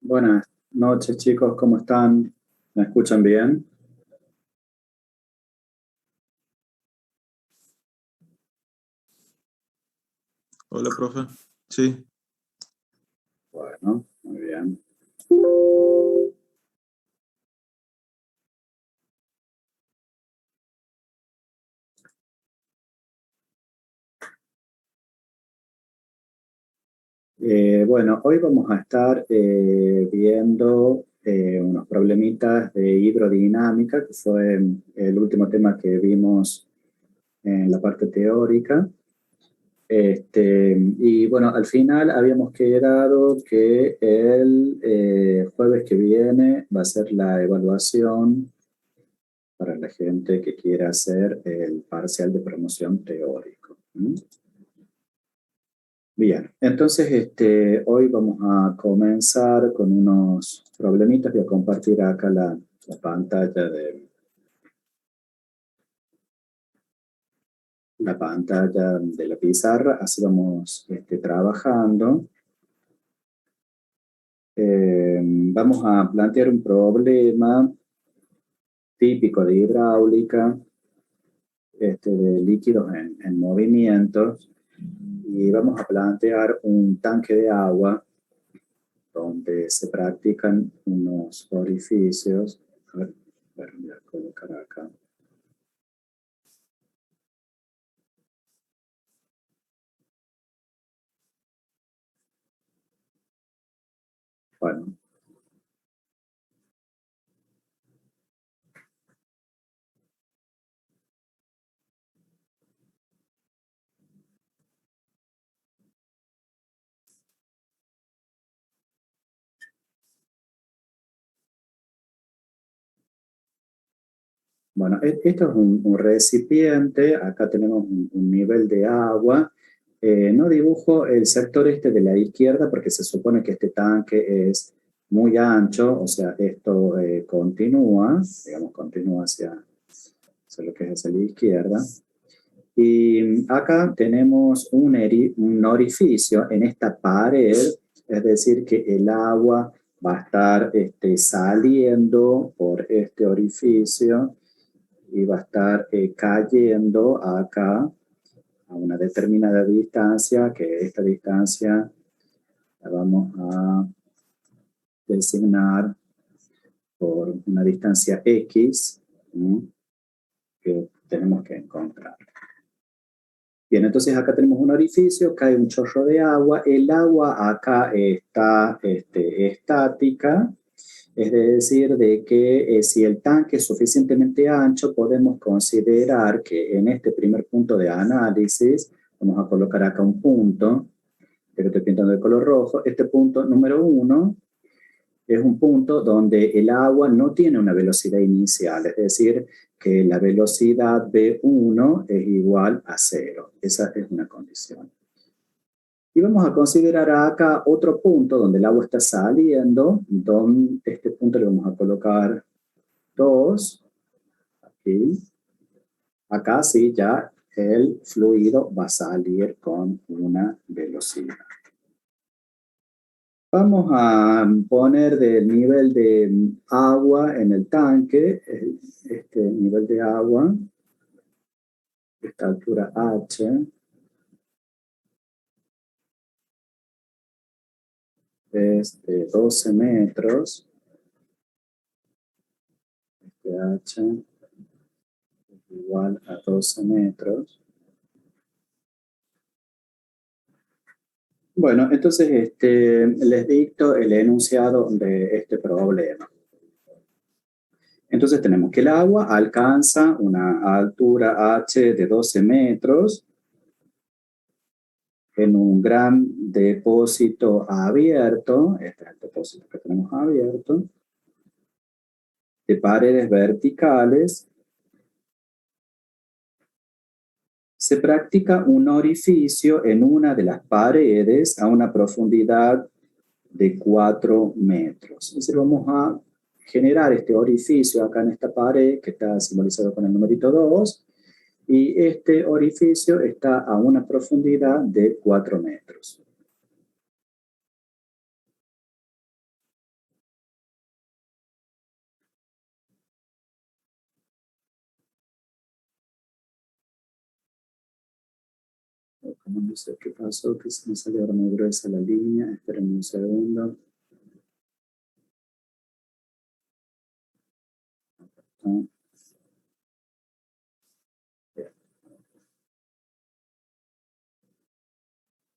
Buenas noches, chicos, ¿cómo están? ¿Me escuchan bien? Hola, profe. Sí, Bueno, muy bien. Bueno, hoy vamos a estar viendo unos problemitas de hidrodinámica, que fue el último tema que vimos en la parte teórica. Y bueno, al final habíamos quedado que el jueves que viene va a ser la evaluación para la gente que quiera hacer el parcial de promoción teórico. ¿Mm? Bien, entonces hoy vamos a comenzar con unos problemitas. Voy a compartir acá la pantalla de la pizarra, así vamos trabajando. Vamos a plantear un problema típico de hidráulica, de líquidos en movimiento, y vamos a plantear un tanque de agua donde se practican unos orificios. A ver, voy a colocar acá. Bueno, bueno, esto es un recipiente. Acá tenemos un nivel de agua. No dibujo el sector de la izquierda porque se supone que este tanque es muy ancho, o sea, esto continúa, digamos, continúa hacia lo que es hacia la izquierda. Y acá tenemos un orificio en esta pared, es decir, que el agua va a estar saliendo por este orificio y va a estar cayendo acá a una determinada distancia, que esta distancia la vamos a designar por una distancia X, ¿sí?, que tenemos que encontrar. Bien, entonces acá tenemos un orificio, cae un chorro de agua, el agua acá está estática, es decir, de que si el tanque es suficientemente ancho, podemos considerar que en este primer punto de análisis, vamos a colocar acá un punto, que estoy pintando de color rojo, este punto número 1 es un punto donde el agua no tiene una velocidad inicial, es decir, que la velocidad V1 es igual a 0. Esa es una condición. Y vamos a considerar acá otro punto donde el agua está saliendo, donde este punto le vamos a colocar 2, aquí. Acá sí, ya el fluido va a salir con una velocidad. Vamos a poner del nivel de agua en el tanque, este nivel de agua, esta altura H, es de 12 metros, este H es igual a 12 metros. Bueno, entonces les dicto el enunciado de este problema. Entonces tenemos que el agua alcanza una altura H de 12 metros en un gran depósito abierto, este es el depósito que tenemos abierto, de paredes verticales. Se practica un orificio en una de las paredes a una profundidad de 4 metros. Es decir, vamos a generar este orificio acá en esta pared, que está simbolizado con el numerito 2, y este orificio está a una profundidad de 4 metros. Como dice, ¿qué pasó? Que se me salió ahora muy gruesa la línea. Esperen un segundo.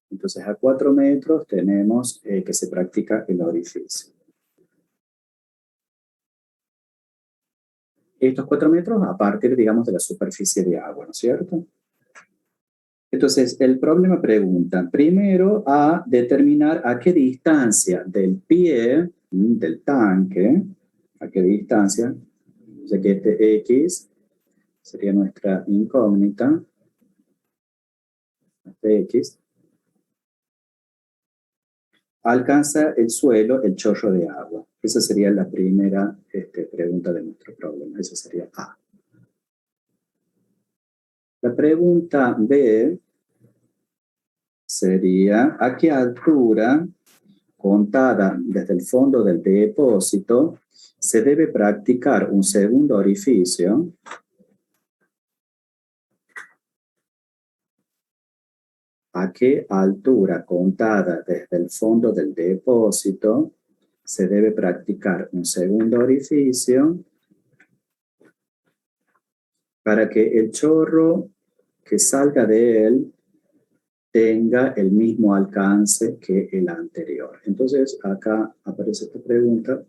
Entonces, a 4 metros tenemos que se practica el orificio. Estos 4 metros a partir, digamos, de la superficie de agua, ¿no es cierto? Entonces, el problema pregunta, primero, a determinar a qué distancia del pie del tanque, a qué distancia, o sea que este X sería nuestra incógnita, este X, alcanza el suelo el chorro de agua. Esa sería la primera pregunta de nuestro problema. Esa sería A. La pregunta B sería, ¿a qué altura, contada desde el fondo del depósito, se debe practicar un segundo orificio? ¿A qué altura, contada desde el fondo del depósito, se debe practicar un segundo orificio para que el chorro que salga de él tenga el mismo alcance que el anterior? Entonces, acá aparece esta pregunta.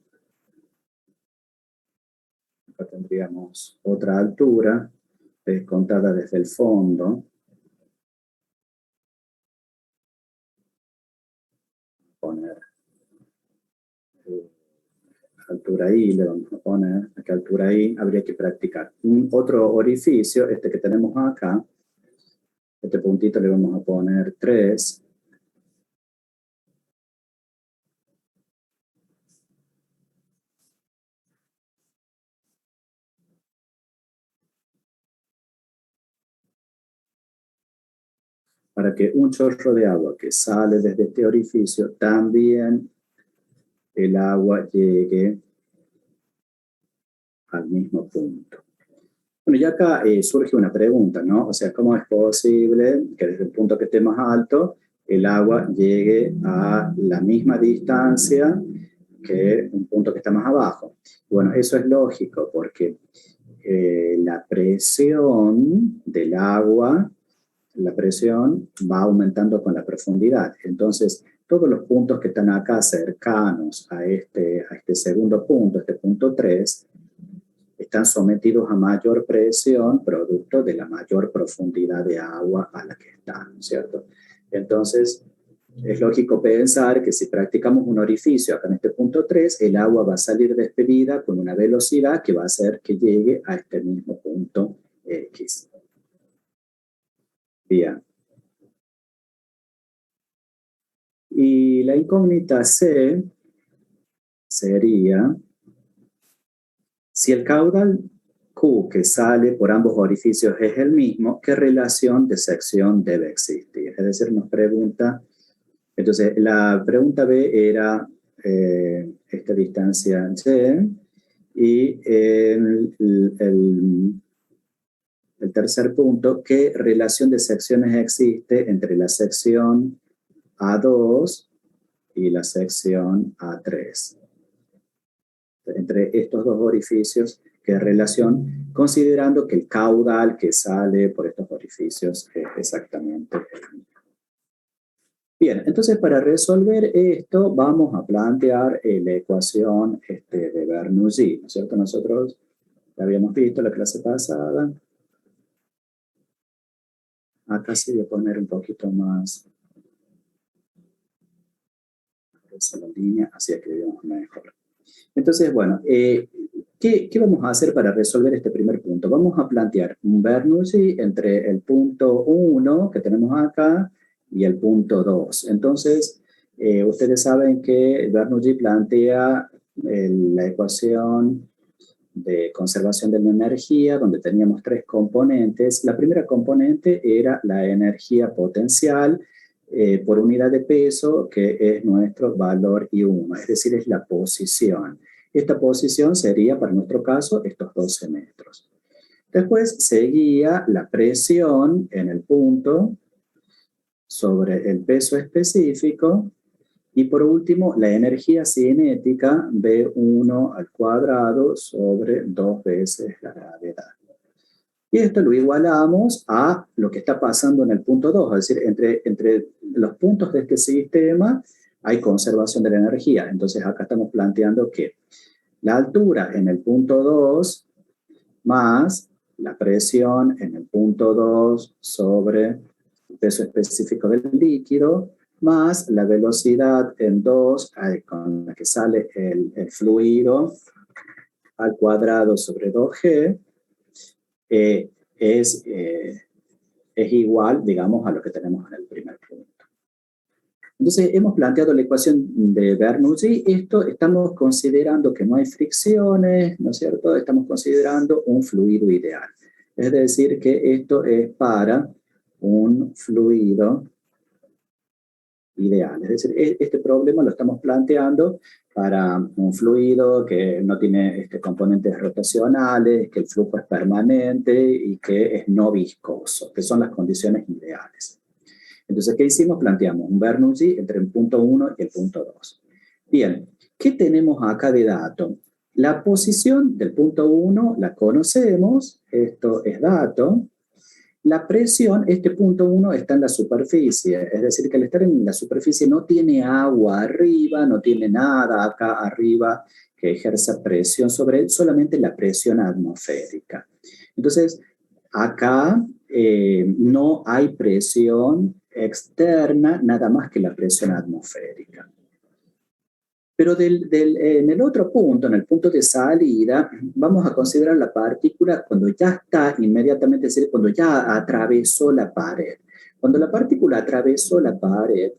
Acá tendríamos otra altura contada desde el fondo. Poner altura I, le vamos a poner a qué altura I habría que practicar. Un otro orificio, este que tenemos acá, este puntito le vamos a poner 3. Para que un chorro de agua que sale desde este orificio, también el agua llegue al mismo punto. Bueno, y acá surge una pregunta, ¿no? O sea, ¿cómo es posible que desde el punto que esté más alto el agua llegue a la misma distancia que un punto que está más abajo? Bueno, eso es lógico porque la presión del agua, la presión va aumentando con la profundidad. Entonces, todos los puntos que están acá cercanos a este segundo punto, este punto 3, están sometidos a mayor presión producto de la mayor profundidad de agua a la que están, ¿cierto? Entonces, es lógico pensar que si practicamos un orificio acá en este punto 3, el agua va a salir despedida con una velocidad que va a hacer que llegue a este mismo punto X. Bien. Y la incógnita C sería, si el caudal Q que sale por ambos orificios es el mismo, ¿qué relación de sección debe existir? Es decir, nos pregunta, entonces la pregunta B era esta distancia Y, y el tercer punto, ¿qué relación de secciones existe entre la sección A2 y la sección A3? Entre estos dos orificios, ¿qué relación? Considerando que el caudal que sale por estos orificios es exactamente el mismo. Bien, entonces para resolver esto vamos a plantear la ecuación de Bernoulli, ¿no es cierto? Nosotros la habíamos visto en la clase pasada. Acá sí voy a poner un poquito más esa la línea, así escribimos mejor. Entonces, bueno, ¿qué vamos a hacer para resolver este primer punto? Vamos a plantear un Bernoulli entre el punto 1 que tenemos acá y el punto 2. Entonces, ustedes saben que Bernoulli plantea la ecuación de conservación de la energía, donde teníamos 3 componentes. La primera componente era la energía potencial por unidad de peso, que es nuestro valor I1, es decir, es la posición. Esta posición sería, para nuestro caso, estos 12 metros. Después seguía la presión en el punto, sobre el peso específico. Y por último, la energía cinética, V1 al cuadrado sobre 2 veces la gravedad. Y esto lo igualamos a lo que está pasando en el punto 2, es decir, entre los puntos de este sistema hay conservación de la energía. Entonces acá estamos planteando que la altura en el punto 2 más la presión en el punto 2 sobre el peso específico del líquido, más la velocidad en 2 con la que sale el fluido al cuadrado sobre 2G, es igual, digamos, a lo que tenemos en el primer punto. Entonces, hemos planteado la ecuación de Bernoulli. Esto estamos considerando que no hay fricciones, ¿no es cierto? Estamos considerando un fluido ideal. Es decir, que esto es para un fluido ideal. Es decir, este problema lo estamos planteando para un fluido que no tiene componentes rotacionales, que el flujo es permanente y que es no viscoso, que son las condiciones ideales. Entonces, ¿qué hicimos? Planteamos un Bernoulli entre el punto 1 y el punto 2. Bien, ¿qué tenemos acá de dato? La posición del punto 1 la conocemos, esto es dato. La presión, este punto 1 está en la superficie, es decir, que al estar en la superficie no tiene agua arriba, no tiene nada acá arriba que ejerza presión sobre él, solamente la presión atmosférica. Entonces, acá no hay presión externa, nada más que la presión atmosférica. Pero en el otro punto, en el punto de salida, vamos a considerar la partícula cuando ya está inmediatamente, es decir, cuando ya atravesó la pared. Cuando la partícula atravesó la pared,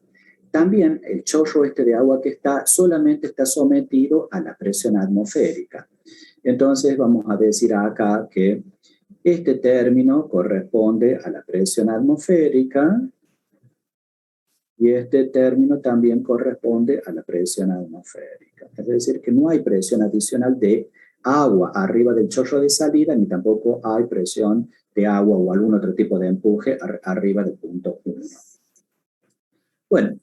también el chorro de agua que está solamente está sometido a la presión atmosférica. Entonces vamos a decir acá que este término corresponde a la presión atmosférica y este término también corresponde a la presión atmosférica. Es decir, que no hay presión adicional de agua arriba del chorro de salida, ni tampoco hay presión de agua o algún otro tipo de empuje arriba del punto 1. Bueno,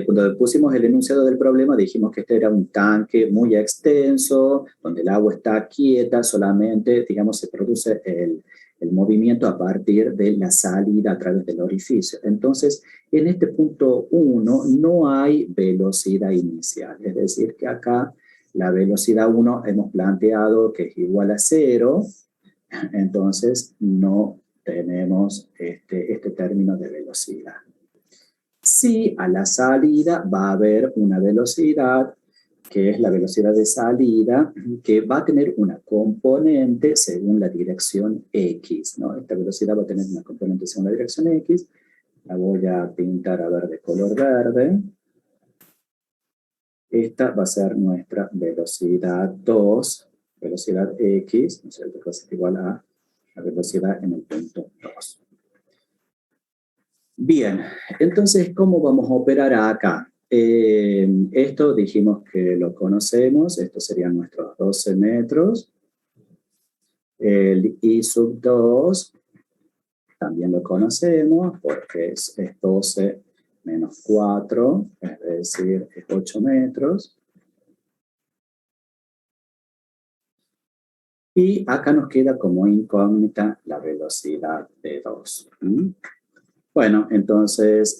cuando pusimos el enunciado del problema dijimos que este era un tanque muy extenso, donde el agua está quieta, solamente, digamos, se produce el movimiento a partir de la salida a través del orificio. Entonces, en este punto 1 no hay velocidad inicial, es decir, que acá la velocidad 1 hemos planteado que es igual a 0, entonces no tenemos este término de velocidad. Sí, a la salida va a haber una velocidad, que es la velocidad de salida, que va a tener una componente según la dirección X, ¿no? Esta velocidad va a tener una componente según la dirección X. La voy a pintar a ver de color verde. Esta va a ser nuestra velocidad 2, velocidad X, ¿no es cierto? Que va a ser igual a la velocidad en el punto 2. Bien, entonces, ¿cómo vamos a operar acá? Esto dijimos que lo conocemos, estos serían nuestros 12 metros. El I sub 2 también lo conocemos porque es 12 menos 4, es decir, es 8 metros. Y acá nos queda como incógnita la velocidad de 2. Bueno, entonces,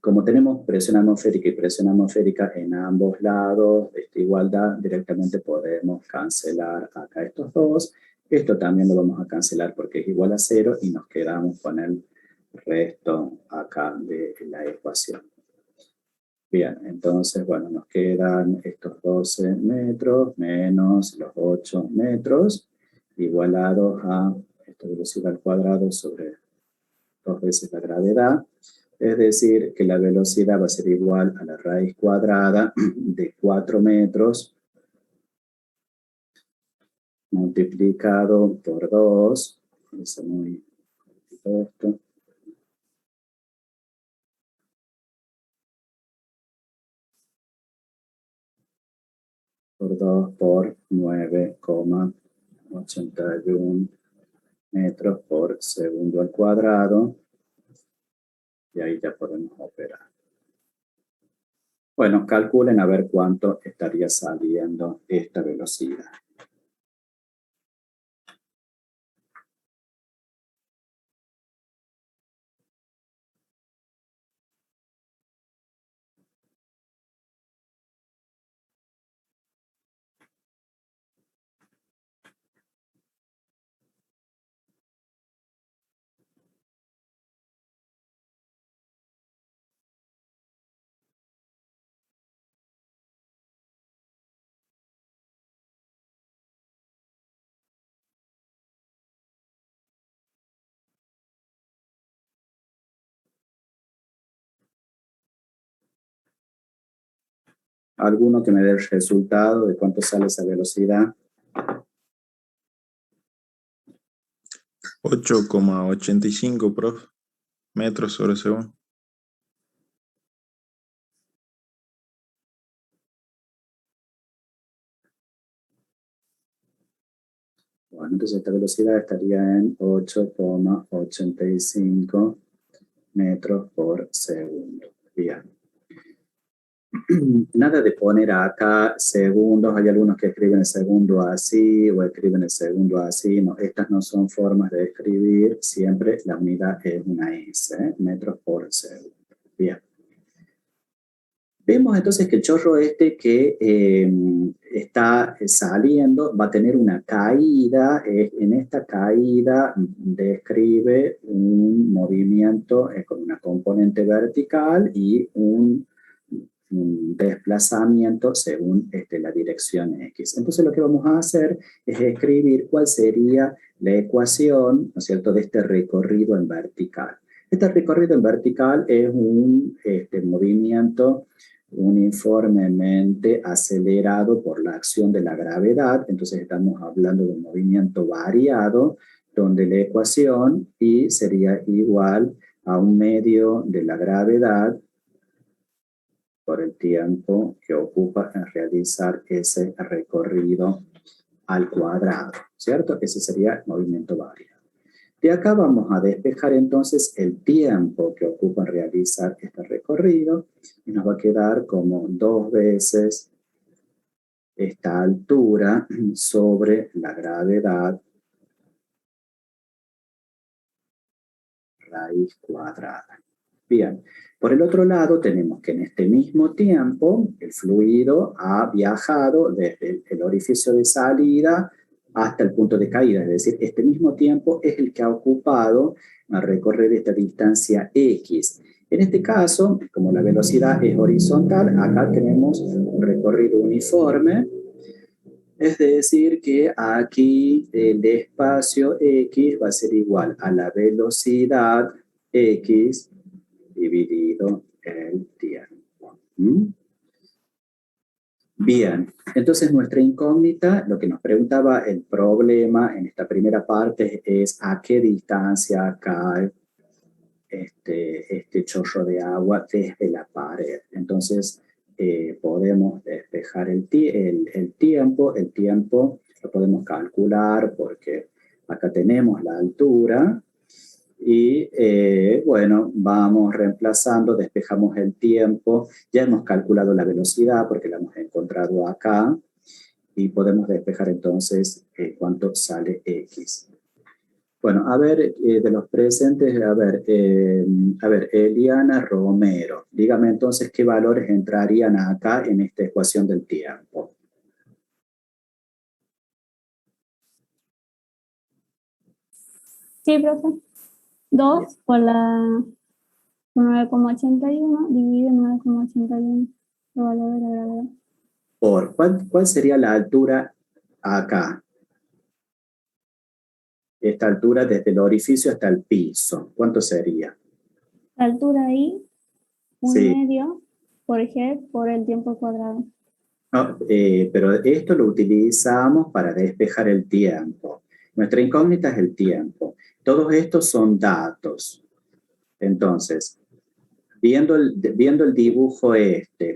como tenemos presión atmosférica y presión atmosférica en ambos lados de esta igualdad, directamente podemos cancelar acá estos dos. Esto también lo vamos a cancelar porque es igual a 0 y nos quedamos con el resto acá de la ecuación. Bien, entonces, bueno, nos quedan estos 12 metros menos los 8 metros igualados a esta velocidad al cuadrado sobre 2 veces la gravedad, es decir, que la velocidad va a ser igual a la raíz cuadrada de 4 metros multiplicado por 2, es muy esto, por 2 por 9,81 metros por segundo al cuadrado, Y ahí ya podemos operar. Bueno, calculen a ver cuánto estaría saliendo esta velocidad. ¿Alguno que me dé el resultado de cuánto sale esa velocidad? 8,85, profe, metros sobre segundo. Bueno, entonces esta velocidad estaría en 8,85 metros por segundo. Bien. Nada de poner acá segundos. Hay algunos que escriben el segundo así o escriben el segundo así. No, estas no son formas de escribir. Siempre la unidad es una S, metros por segundo. Bien. Vemos entonces que el chorro este que está saliendo va a tener una caída. En esta caída describe un movimiento con una componente vertical y un desplazamiento según la dirección X. Entonces lo que vamos a hacer es escribir cuál sería la ecuación, ¿no es cierto?, de este recorrido en vertical. Este recorrido en vertical es un movimiento uniformemente acelerado por la acción de la gravedad. Entonces estamos hablando de un movimiento variado, donde la ecuación I sería igual a un medio de la gravedad por el tiempo que ocupa en realizar ese recorrido al cuadrado, ¿cierto? Ese sería el movimiento variado. De acá vamos a despejar entonces el tiempo que ocupa en realizar este recorrido y nos va a quedar como 2 veces esta altura sobre la gravedad raíz cuadrada. Bien, por el otro lado tenemos que en este mismo tiempo el fluido ha viajado desde el orificio de salida hasta el punto de caída, es decir, este mismo tiempo es el que ha ocupado a recorrer esta distancia X. En este caso, como la velocidad es horizontal, acá tenemos un recorrido uniforme, es decir que aquí el espacio X va a ser igual a la velocidad X dividido el tiempo. Bien, entonces nuestra incógnita, lo que nos preguntaba el problema en esta primera parte es a qué distancia cae este chorro de agua desde la pared. Entonces podemos despejar el tiempo lo podemos calcular porque acá tenemos la altura. Y bueno, vamos reemplazando, despejamos el tiempo. Ya hemos calculado la velocidad porque la hemos encontrado acá. Y podemos despejar entonces cuánto sale X. Bueno, a ver, de los presentes, a ver, Eliana Romero. Dígame entonces qué valores entrarían acá en esta ecuación del tiempo. Sí, profe. 2 por la 9,81 dividido en 9,81. El valor de la gravedad. Por, ¿cuál sería la altura acá? Esta altura desde el orificio hasta el piso. ¿Cuánto sería? La altura ahí, un Sí. medio por G por el tiempo cuadrado. No, pero esto lo utilizamos para despejar el tiempo. Nuestra incógnita es el tiempo. Todos estos son datos. Entonces, viendo el dibujo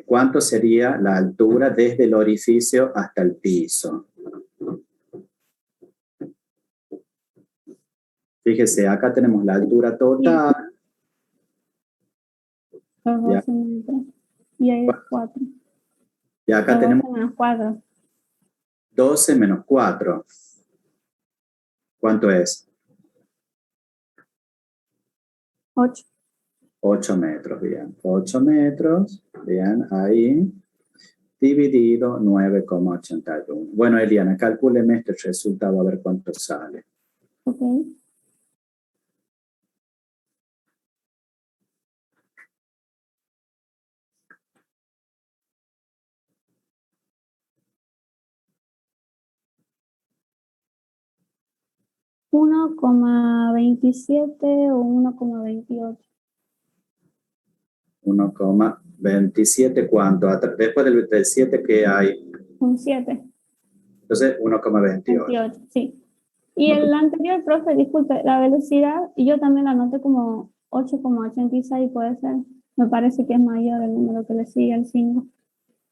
¿cuánto sería la altura desde el orificio hasta el piso? Fíjese, acá tenemos la altura total. Los Ya. 12 metros. Y ahí es 4. Y acá Los tenemos 12 menos 4. 12 menos 4. ¿Cuánto es? 8. 8 metros, bien. 8 metros, bien, ahí, dividido 9,81. Bueno, Eliana, calcúleme este resultado a ver cuánto sale. Ok. ¿1,27 o 1,28? 1,27, ¿cuánto? Después del 7 que hay, Un 7. entonces 1,28. 28, sí. Y el anterior, profe, disculpe, la velocidad, y yo también la anoté como 8,86, puede ser. Me parece que es mayor el número que le sigue al 5.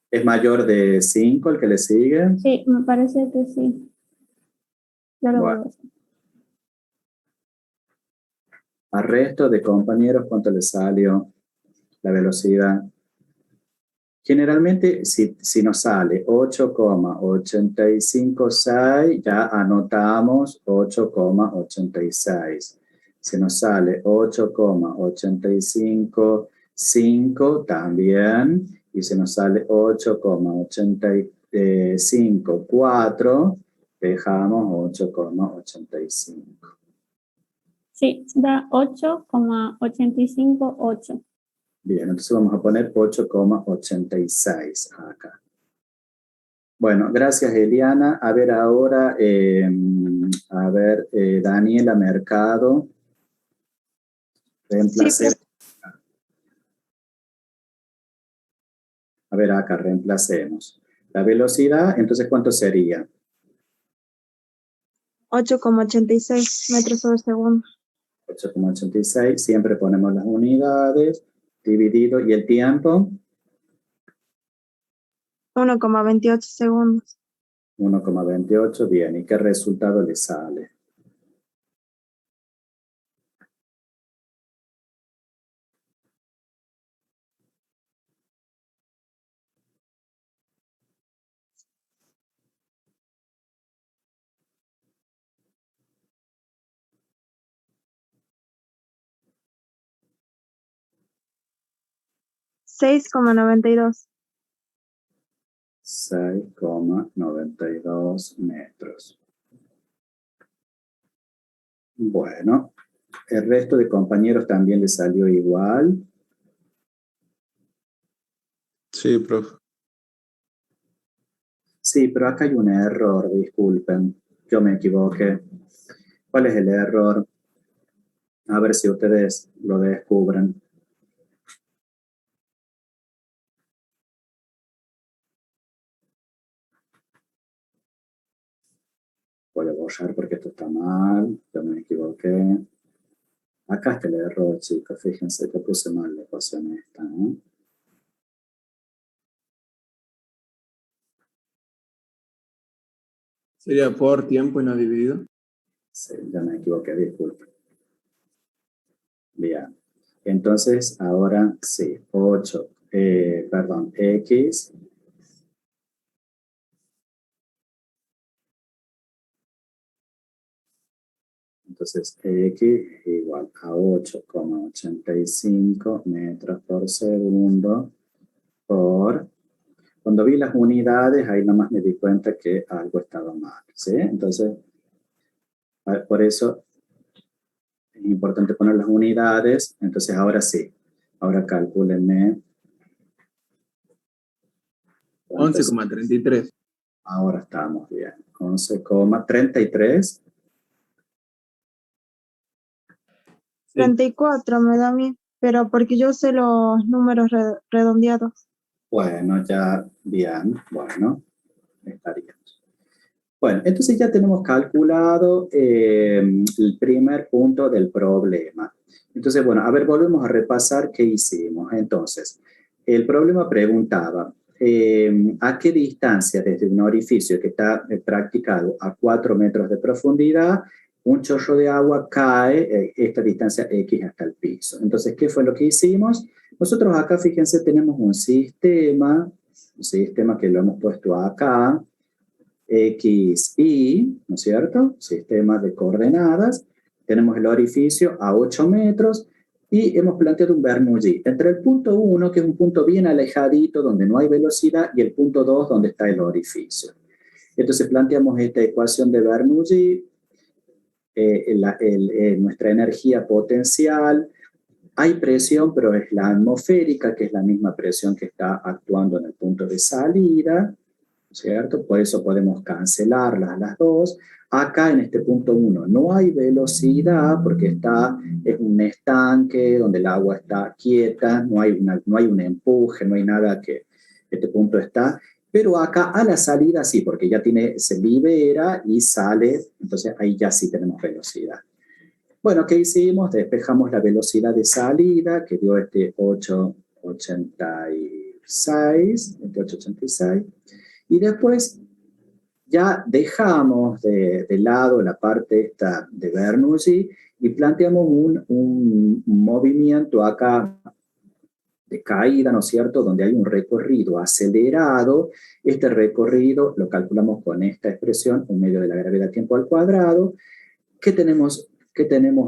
¿Es mayor de 5 el que le sigue? Sí, me parece que sí. Yo lo voy a Bueno, decir. al resto de compañeros, ¿cuánto le salió la velocidad? Generalmente, si nos sale 8,856, ya anotamos 8,86. Si nos sale 8,855 también, y si nos sale 8,854, dejamos 8,85. Sí, da 8,858. Bien, entonces vamos a poner 8,86 acá. Bueno, gracias Eliana. A ver ahora, Daniela Mercado. Reemplacemos. A ver acá, reemplacemos. La velocidad, entonces, ¿cuánto sería? 8,86 metros sobre segundo. 8,86. Siempre ponemos las unidades. Dividido. ¿Y el tiempo? 1,28 segundos. 1,28. Bien. ¿Y qué resultado le sale? $6,92. 6,92 metros. Bueno, el resto de compañeros también les salió igual. Sí, profe. Sí, pero acá hay un error, disculpen. Yo me equivoqué. ¿Cuál es el error? A ver si ustedes lo descubren. Voy a borrar porque esto está mal. Yo me equivoqué. Acá está el error, chicos. Fíjense que puse mal la ecuación esta, ¿no? ¿Sería por tiempo y no dividido? Sí, ya me equivoqué, disculpen. Bien. Entonces, ahora sí, 8, X. Entonces, X es igual a 8,85 metros por segundo por... Cuando vi las unidades, ahí nomás me di cuenta que algo estaba mal, ¿sí? Entonces, por eso es importante poner las unidades. Entonces, ahora sí. Ahora calcúlenme. 11,33. Ahora estamos bien. 11,33. 34 me da a mí, pero porque yo sé los números redondeados. Bueno, ya bien. Bueno, estaríamos. Bueno, entonces ya tenemos calculado el primer punto del problema. Entonces, bueno, a ver, volvemos a repasar qué hicimos. Entonces, el problema preguntaba, ¿a qué distancia desde un orificio que está practicado a 4 metros de profundidad, un chorro de agua cae esta distancia X hasta el piso? Entonces, ¿qué fue lo que hicimos? Nosotros acá, fíjense, tenemos un sistema que lo hemos puesto acá, X, Y, ¿no es cierto? Sistema de coordenadas. Tenemos el orificio a 8 metros y hemos planteado un Bernoulli entre el punto 1, que es un punto bien alejadito, donde no hay velocidad, y el punto 2, donde está el orificio. Entonces planteamos esta ecuación de Bernoulli, nuestra energía potencial. Hay presión, pero es la atmosférica, que es la misma presión que está actuando en el punto de salida, ¿cierto? Por eso podemos cancelarlas las dos. Acá en este punto 1 no hay velocidad porque es un estanque donde el agua está quieta, no hay un empuje, no hay nada que este punto está. Pero acá a la salida sí, porque ya se libera y sale, entonces ahí ya sí tenemos velocidad. Bueno, ¿qué hicimos? Despejamos la velocidad de salida, que dio este 886, y después ya dejamos de lado la parte esta de Bernoulli y planteamos un movimiento acá de caída, ¿no es cierto?, donde hay un recorrido acelerado. Este recorrido lo calculamos con esta expresión, 1 medio de la gravedad tiempo al cuadrado. ¿Qué tenemos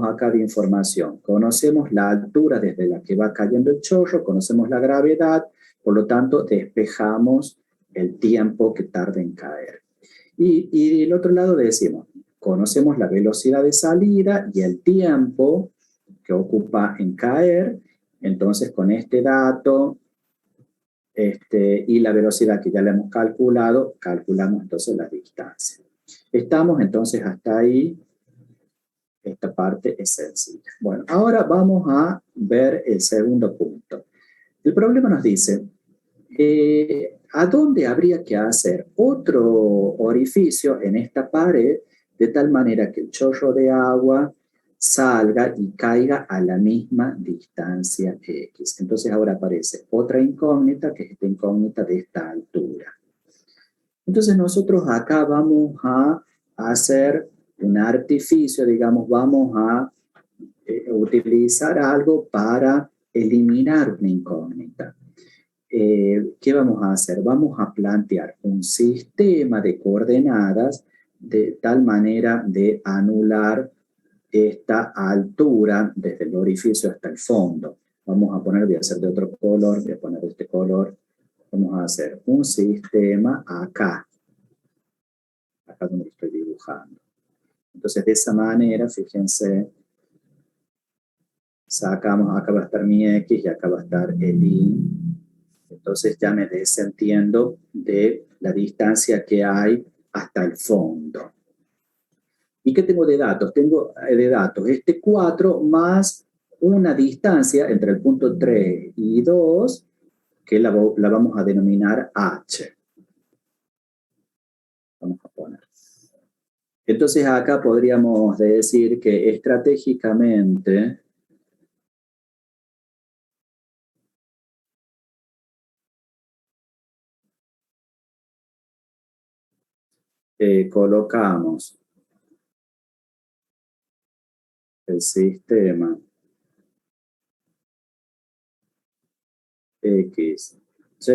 acá de información? Conocemos la altura desde la que va cayendo el chorro, conocemos la gravedad, por lo tanto despejamos el tiempo que tarda en caer. Y del otro lado decimos, conocemos la velocidad de salida y el tiempo que ocupa en caer. Entonces, con este dato y la velocidad que ya le hemos calculado, calculamos entonces la distancia. Estamos entonces hasta ahí. Esta parte es sencilla. Bueno, ahora vamos a ver el segundo punto. El problema nos dice, ¿a dónde habría que hacer otro orificio en esta pared de tal manera que el chorro de agua salga y caiga a la misma distancia X? Entonces ahora aparece otra incógnita, que es esta incógnita de esta altura. Entonces nosotros acá vamos a hacer un artificio, digamos, vamos a utilizar algo para eliminar una incógnita. ¿Qué vamos a hacer? Vamos a plantear un sistema de coordenadas de tal manera de anular esta altura desde el orificio hasta el fondo. Vamos a poner, voy a hacer de otro color, voy a poner de este color. Vamos a hacer un sistema acá donde estoy dibujando. Entonces, de esa manera, fíjense, sacamos, acá va a estar mi X y acá va a estar el Y. Entonces ya me desentiendo de la distancia que hay hasta el fondo. ¿Y qué tengo de datos? Tengo de datos este 4 más una distancia entre el punto 3 y 2, que la vamos a denominar H. Vamos a poner. Entonces acá podríamos decir que estratégicamente colocamos el sistema X, Y,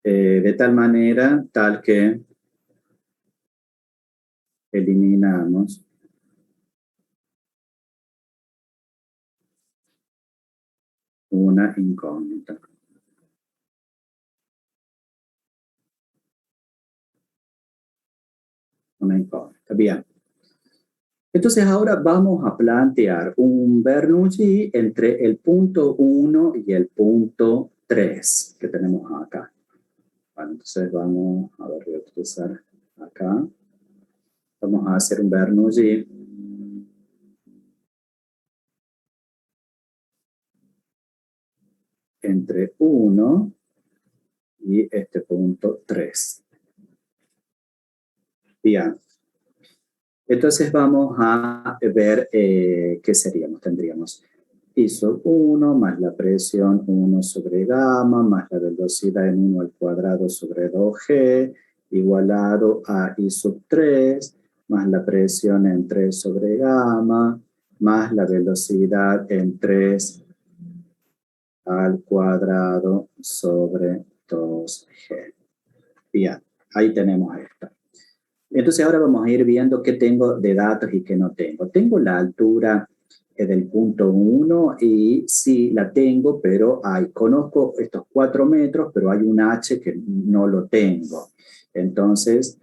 de tal manera tal que eliminamos una incógnita. Una incógnita. Bien. Entonces ahora vamos a plantear un Bernoulli entre el punto 1 y el punto 3 que tenemos acá. Bueno, entonces vamos a ver, voy a utilizar acá. Vamos a hacer un Bernoulli entre 1 y este punto 3. Bien. Entonces vamos a ver qué seríamos. Tendríamos I sub 1 más la presión 1 sobre gamma más la velocidad en 1 al cuadrado sobre 2G igualado a I sub 3 más la presión en 3 sobre gamma más la velocidad en 3 al cuadrado sobre 2g. Bien, ahí tenemos esto. Entonces ahora vamos a ir viendo qué tengo de datos y qué no tengo. Tengo la altura del punto 1 y sí la tengo, pero conozco estos 4 metros, pero hay un h que no lo tengo. Entonces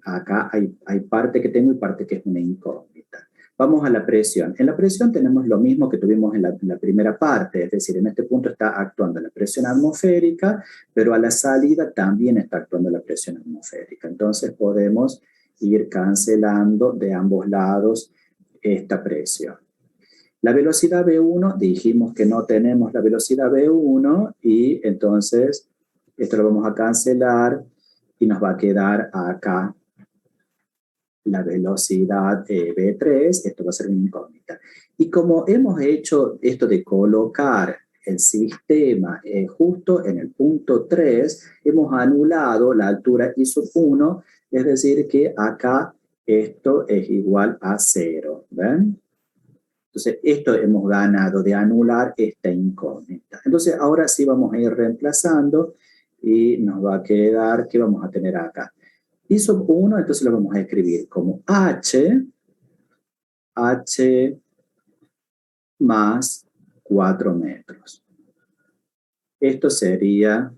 acá hay parte que tengo y parte que es una incógnita. Vamos a la presión. En la presión tenemos lo mismo que tuvimos en la primera parte, es decir, en este punto está actuando la presión atmosférica, pero a la salida también está actuando la presión atmosférica. Entonces podemos ir cancelando de ambos lados esta presión. La velocidad V1, dijimos que no tenemos la velocidad V1 y entonces esto lo vamos a cancelar y nos va a quedar acá la velocidad V3, esto va a ser una incógnita. Y como hemos hecho esto de colocar el sistema justo en el punto 3, hemos anulado la altura I sub 1, es decir que acá esto es igual a 0, ¿ven? Entonces, esto hemos ganado de anular esta incógnita. Entonces, ahora sí vamos a ir reemplazando y nos va a quedar, ¿qué vamos a tener acá? I sub 1, entonces lo vamos a escribir como h más 4 metros. Esto sería,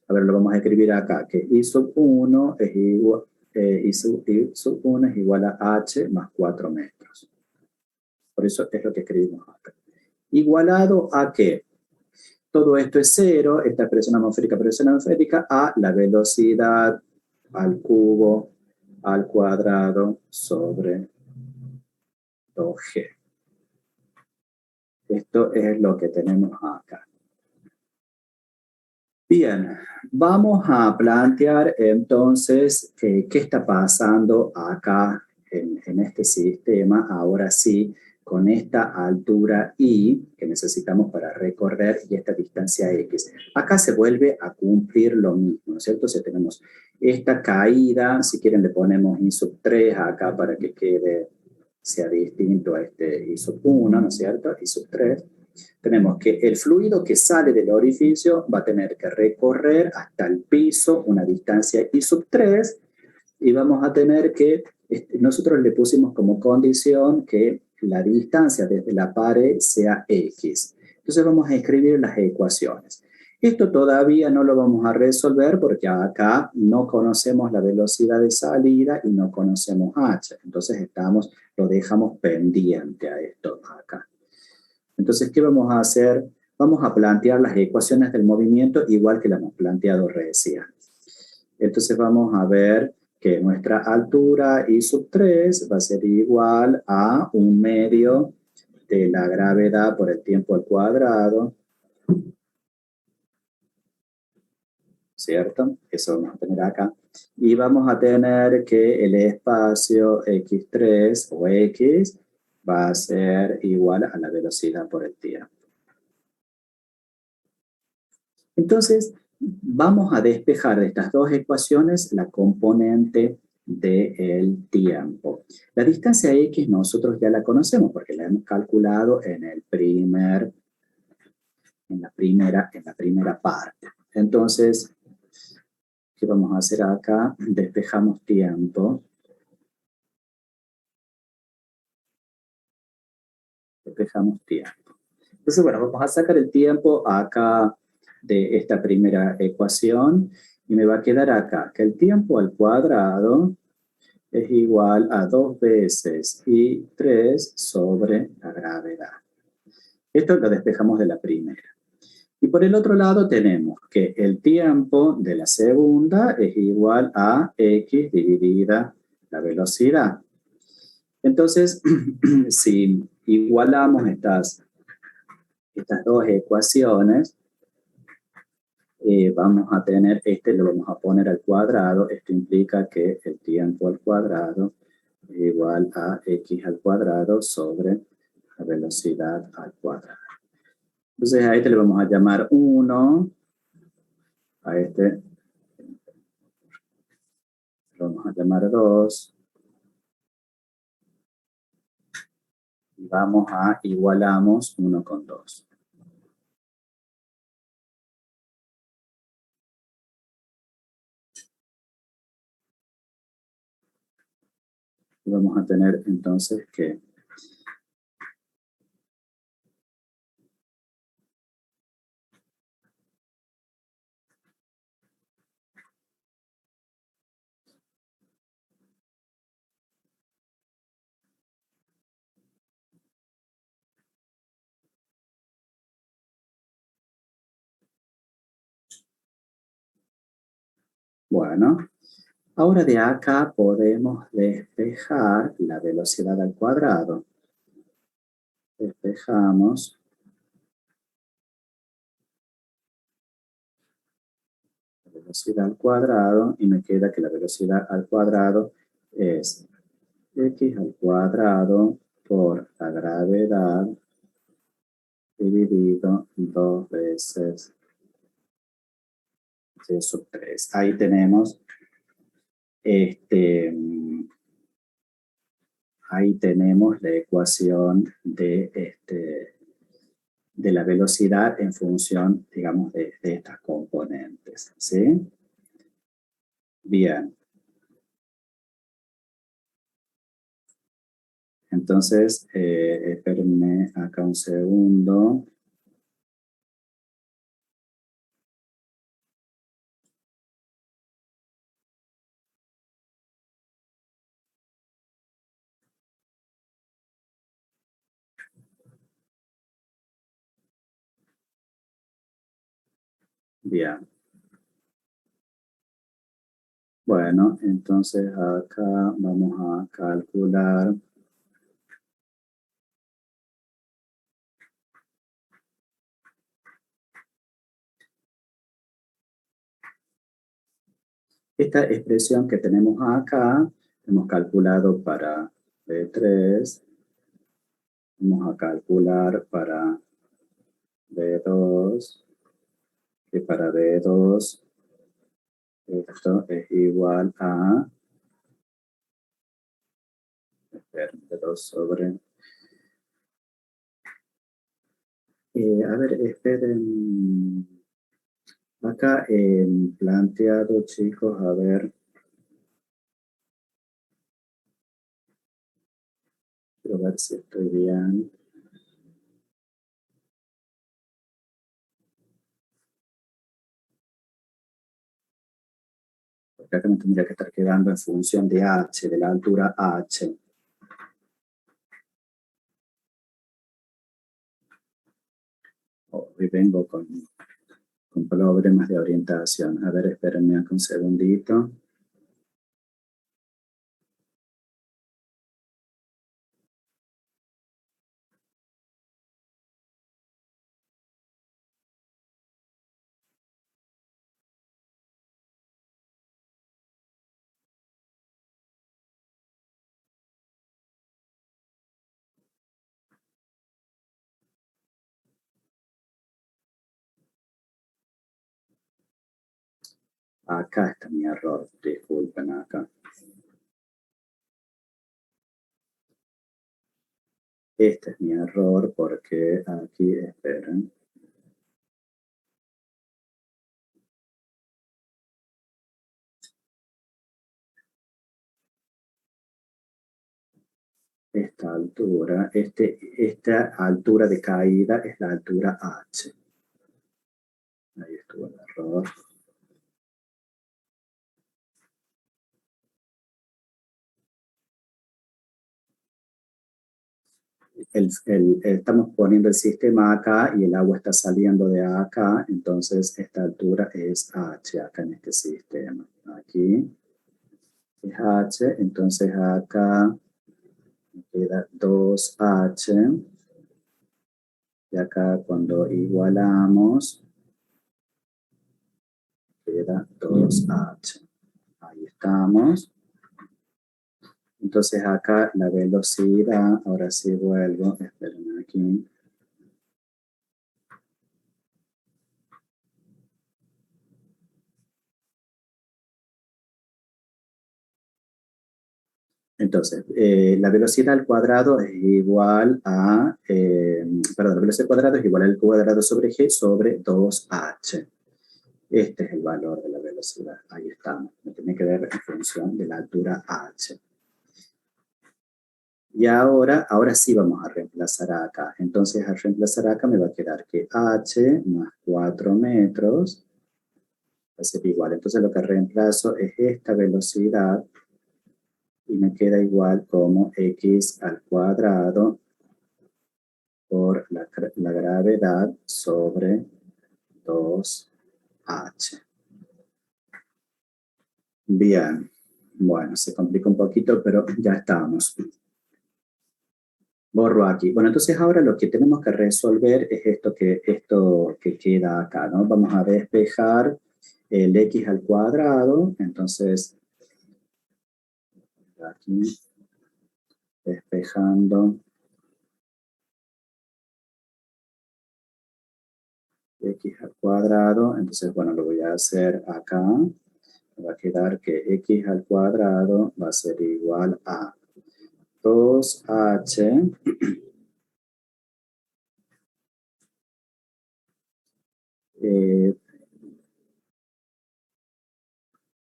a ver, lo vamos a escribir acá, que I sub 1 es igual, I sub 1 es igual a h más 4 metros. Por eso es lo que escribimos acá. Igualado a que todo esto es 0, esta presión atmosférica, a la velocidad al cubo al cuadrado sobre 2g. Esto es lo que tenemos acá. Bien, vamos a plantear entonces qué está pasando acá en este sistema, ahora sí, con esta altura I que necesitamos para recorrer y esta distancia X. Acá se vuelve a cumplir lo mismo, ¿no es cierto? Si tenemos esta caída, si quieren le ponemos I sub 3 acá para que sea distinto a este I sub 1, ¿no es cierto? I sub 3. Tenemos que el fluido que sale del orificio va a tener que recorrer hasta el piso una distancia I sub 3 y vamos a tener que, nosotros le pusimos como condición que la distancia desde la pared sea X. Entonces vamos a escribir las ecuaciones. Esto todavía no lo vamos a resolver porque acá no conocemos la velocidad de salida y no conocemos h. Entonces lo dejamos pendiente a esto acá. Entonces, ¿qué vamos a hacer? Vamos a plantear las ecuaciones del movimiento igual que las hemos planteado recién. Entonces vamos a ver que nuestra altura I sub 3 va a ser igual a 1/2 de la gravedad por el tiempo al cuadrado. ¿Cierto? Eso vamos a tener acá. Y vamos a tener que el espacio x3 o x va a ser igual a la velocidad por el tiempo. Entonces, vamos a despejar de estas dos ecuaciones la componente del tiempo. La distancia x nosotros ya la conocemos porque la hemos calculado en la primera parte. Entonces, ¿qué vamos a hacer acá? Despejamos tiempo. Despejamos tiempo. Entonces, bueno, vamos a sacar el tiempo acá de esta primera ecuación y me va a quedar acá que el tiempo al cuadrado es igual a 2 veces I3 sobre la gravedad. Esto lo despejamos de la primera. Y por el otro lado tenemos que el tiempo de la segunda es igual a X dividida la velocidad. Entonces, si igualamos estas dos ecuaciones, vamos a tener, lo vamos a poner al cuadrado, esto implica que el tiempo al cuadrado es igual a X al cuadrado sobre la velocidad al cuadrado. Entonces a este le vamos a llamar 1, a este lo vamos a llamar 2, y igualamos 1 con 2. Y vamos a tener entonces que bueno, ahora de acá podemos despejar la velocidad al cuadrado. Despejamos. La velocidad al cuadrado y me queda que la velocidad al cuadrado es x al cuadrado por la gravedad dividido 2 veces c sub 3. Ahí tenemos ahí tenemos la ecuación de la velocidad en función, digamos, de estas componentes, ¿sí? Bien. Entonces, espérenme acá un segundo. Bien. Bueno, entonces acá vamos a calcular esta expresión que tenemos acá. Hemos calculado para B3, vamos a calcular para B2, y para B2 esto es igual a B2 sobre... a ver, esperen. Acá planteado, chicos, a ver. Quiero ver si estoy bien. Porque acá me tendría que estar quedando en función de h, de la altura h. Hoy vengo con problemas de orientación. A ver, espérenme acá un segundito. Acá está mi error, disculpen acá. Este es mi error porque aquí, esperen. Esta altura, esta altura de caída es la altura h. Ahí estuvo el error. Estamos poniendo el sistema acá y el agua está saliendo de acá, entonces esta altura es h acá en este sistema. Aquí es h, entonces acá me queda 2h. Y acá cuando igualamos, queda 2h. Ahí estamos. Entonces acá la velocidad, ahora sí vuelvo, esperen aquí. Entonces, la velocidad al cuadrado es igual a, perdón, la velocidad al cuadrado es igual al cuadrado sobre g sobre 2h. Este es el valor de la velocidad. Ahí estamos. Me tiene que ver en función de la altura h. Y ahora sí vamos a reemplazar acá. Entonces, al reemplazar acá me va a quedar que h más 4 metros va a ser igual. Entonces, lo que reemplazo es esta velocidad y me queda igual como x al cuadrado por la gravedad sobre 2h. Bien. Bueno, se complica un poquito, pero ya estamos. Borro aquí. Bueno, entonces ahora lo que tenemos que resolver es esto que queda acá, ¿no? Vamos a despejar el x al cuadrado. Entonces, aquí, despejando x al cuadrado. Entonces, bueno, lo voy a hacer acá. Me va a quedar que x al cuadrado va a ser igual a 2h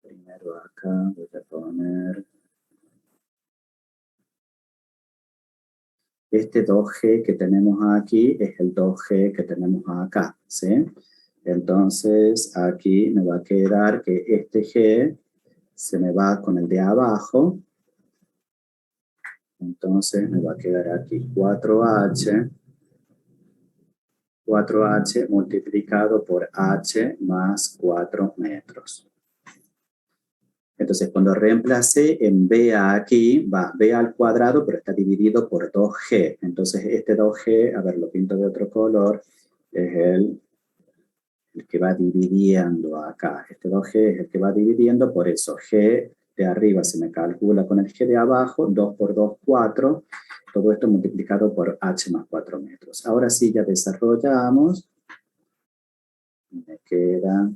primero acá voy a poner este 2g que tenemos aquí es el 2g que tenemos acá, ¿sí? Entonces aquí me va a quedar que este g se me va con el de abajo. Entonces me va a quedar aquí 4h multiplicado por h más 4 metros. Entonces, cuando reemplace en b aquí, va b al cuadrado, pero está dividido por 2g. Entonces, este 2g, a ver, lo pinto de otro color, es el que va dividiendo acá. Este 2g es el que va dividiendo, por eso g de arriba se me calcula con el g de abajo, 2 por 2, 4. Todo esto multiplicado por h más 4 metros. Ahora sí, ya desarrollamos. Me queda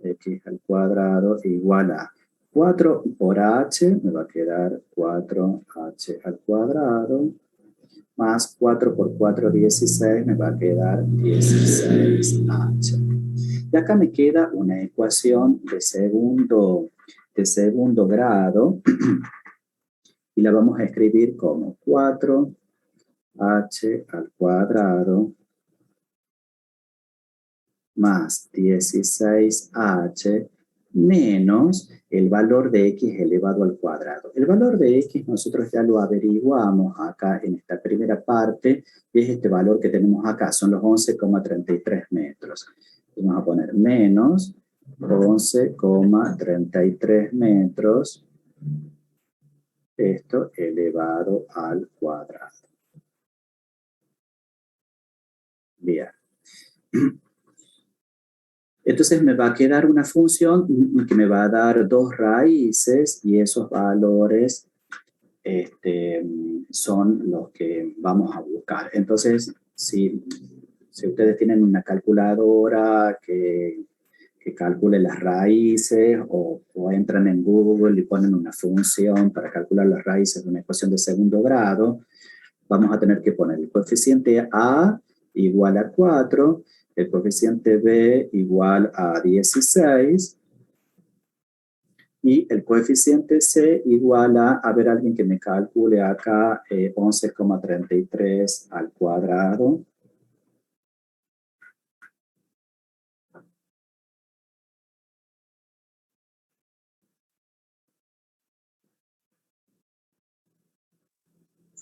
x al cuadrado igual a 4 por h, me va a quedar 4h al cuadrado, más 4 por 4, 16, me va a quedar 16h. Y acá me queda una ecuación de segundo grado, y la vamos a escribir como 4h al cuadrado más 16h menos el valor de x elevado al cuadrado. El valor de x nosotros ya lo averiguamos acá en esta primera parte, y es este valor que tenemos acá, son los 11,33 metros. Vamos a poner menos 11,33 metros, esto elevado al cuadrado. Bien. Entonces me va a quedar una función que me va a dar dos raíces y esos valores son los que vamos a buscar. Entonces, si ustedes tienen una calculadora que calcule las raíces o entran en Google y ponen una función para calcular las raíces de una ecuación de segundo grado, vamos a tener que poner el coeficiente A igual a 4, el coeficiente B igual a 16 y el coeficiente C igual a ver, alguien que me calcule acá 11,33 al cuadrado.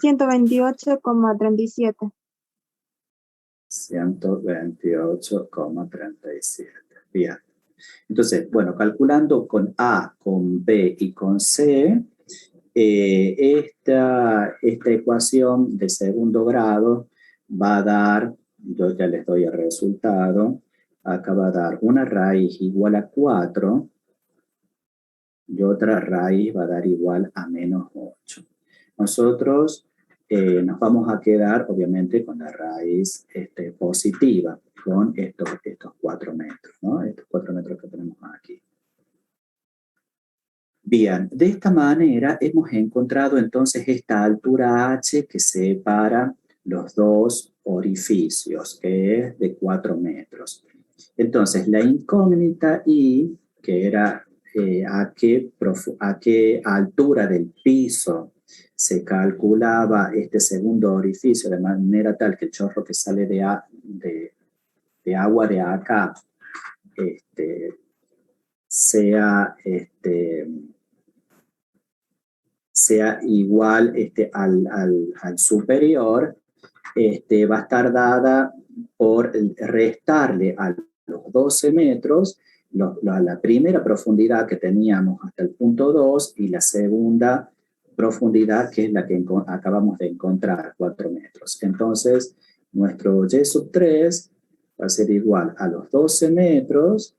$128,37. 128,37. Bien. Entonces, bueno, calculando con A, con B y con C, esta ecuación de segundo grado va a dar, yo ya les doy el resultado, acá va a dar una raíz igual a 4 y otra raíz va a dar igual a menos 8. Nosotros nos vamos a quedar, obviamente, con la raíz positiva, con estos 4 metros, ¿no? Estos 4 metros que tenemos aquí. Bien, de esta manera hemos encontrado entonces esta altura h que separa los dos orificios, que es de 4 metros. Entonces, la incógnita y, que era a qué altura del piso se calculaba este segundo orificio de manera tal que el chorro que sale de agua de acá sea igual al superior, va a estar dada por restarle a los 12 metros la primera profundidad que teníamos hasta el punto 2 y la segunda profundidad, que es la que acabamos de encontrar, 4 metros. Entonces, nuestro Y sub 3 va a ser igual a los 12 metros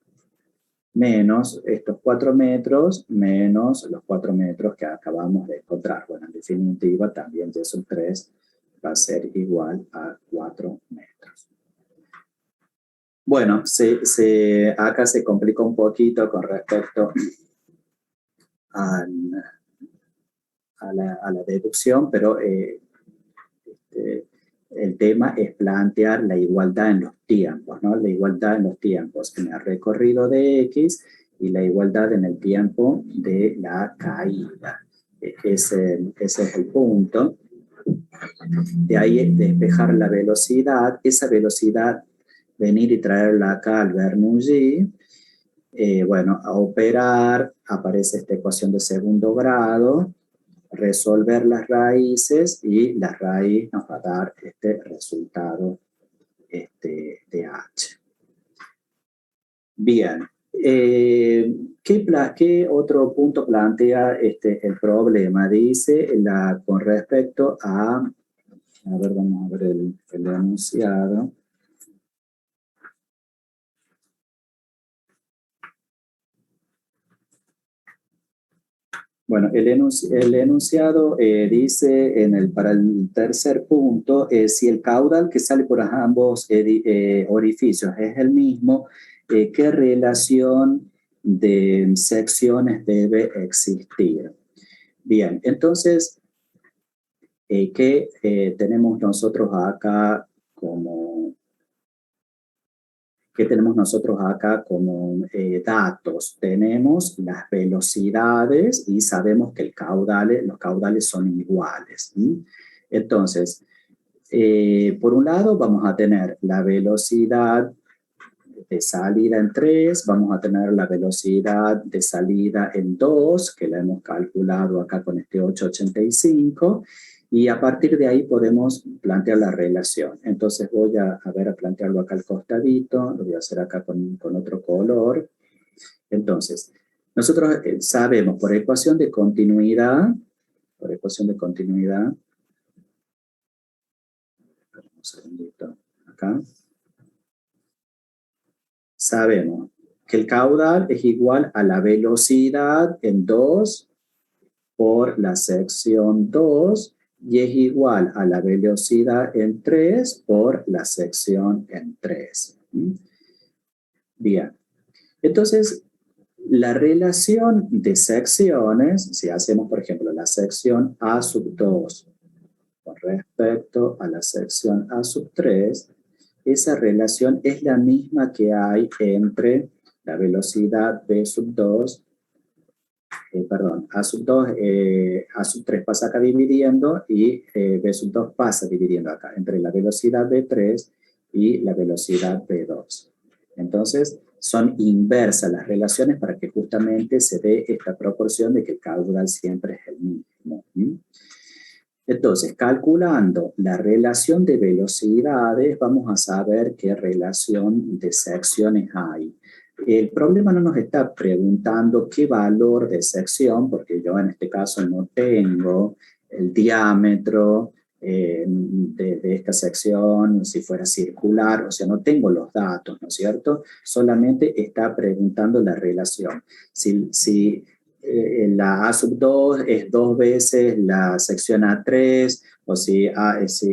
menos estos 4 metros, menos los 4 metros que acabamos de encontrar. Bueno, en definitiva, también Y sub 3 va a ser igual a 4 metros. Bueno, acá se complica un poquito con respecto a la deducción, pero el tema es plantear la igualdad en los tiempos, ¿no? La igualdad en los tiempos en el recorrido de X y la igualdad en el tiempo de la caída. Ese es el punto. De ahí despejar la velocidad, esa velocidad, venir y traerla acá al Bernoulli. Bueno, a operar, aparece esta ecuación de segundo grado, resolver las raíces y la raíz nos va a dar este resultado de H. Bien, ¿qué otro punto plantea el problema? Dice con respecto a ver, vamos a ver el enunciado. Bueno, el enunciado dice para el tercer punto, si el caudal que sale por ambos orificios es el mismo, ¿qué relación de secciones debe existir? Bien, entonces, ¿qué tenemos nosotros acá como... ¿Qué tenemos nosotros acá como datos? Tenemos las velocidades y sabemos que los caudales son iguales. ¿Sí? Entonces, por un lado vamos a tener la velocidad de salida en 3, vamos a tener la velocidad de salida en 2, que la hemos calculado acá con este 885, y a partir de ahí podemos plantear la relación. Entonces voy a plantearlo acá al costadito, lo voy a hacer acá con otro color. Entonces, nosotros sabemos por ecuación de continuidad, un segundito, acá, sabemos que el caudal es igual a la velocidad en 2 por la sección 2, y es igual a la velocidad en 3 por la sección en 3. Bien. Entonces, la relación de secciones, si hacemos, por ejemplo, la sección A sub 2 con respecto a la sección A sub 3, esa relación es la misma que hay entre la velocidad B sub 2 A sub 2, A sub 3 pasa acá dividiendo y B sub 2 pasa dividiendo acá, entre la velocidad B3 y la velocidad B2. Entonces, son inversas las relaciones para que justamente se dé esta proporción de que el caudal siempre es el mismo. Entonces, calculando la relación de velocidades, vamos a saber qué relación de secciones hay. El problema no nos está preguntando qué valor de sección, porque yo en este caso no tengo el diámetro de esta sección, si fuera circular, o sea, no tengo los datos, ¿no es cierto? Solamente está preguntando la relación. Si la A sub 2 es 2 veces la sección A3,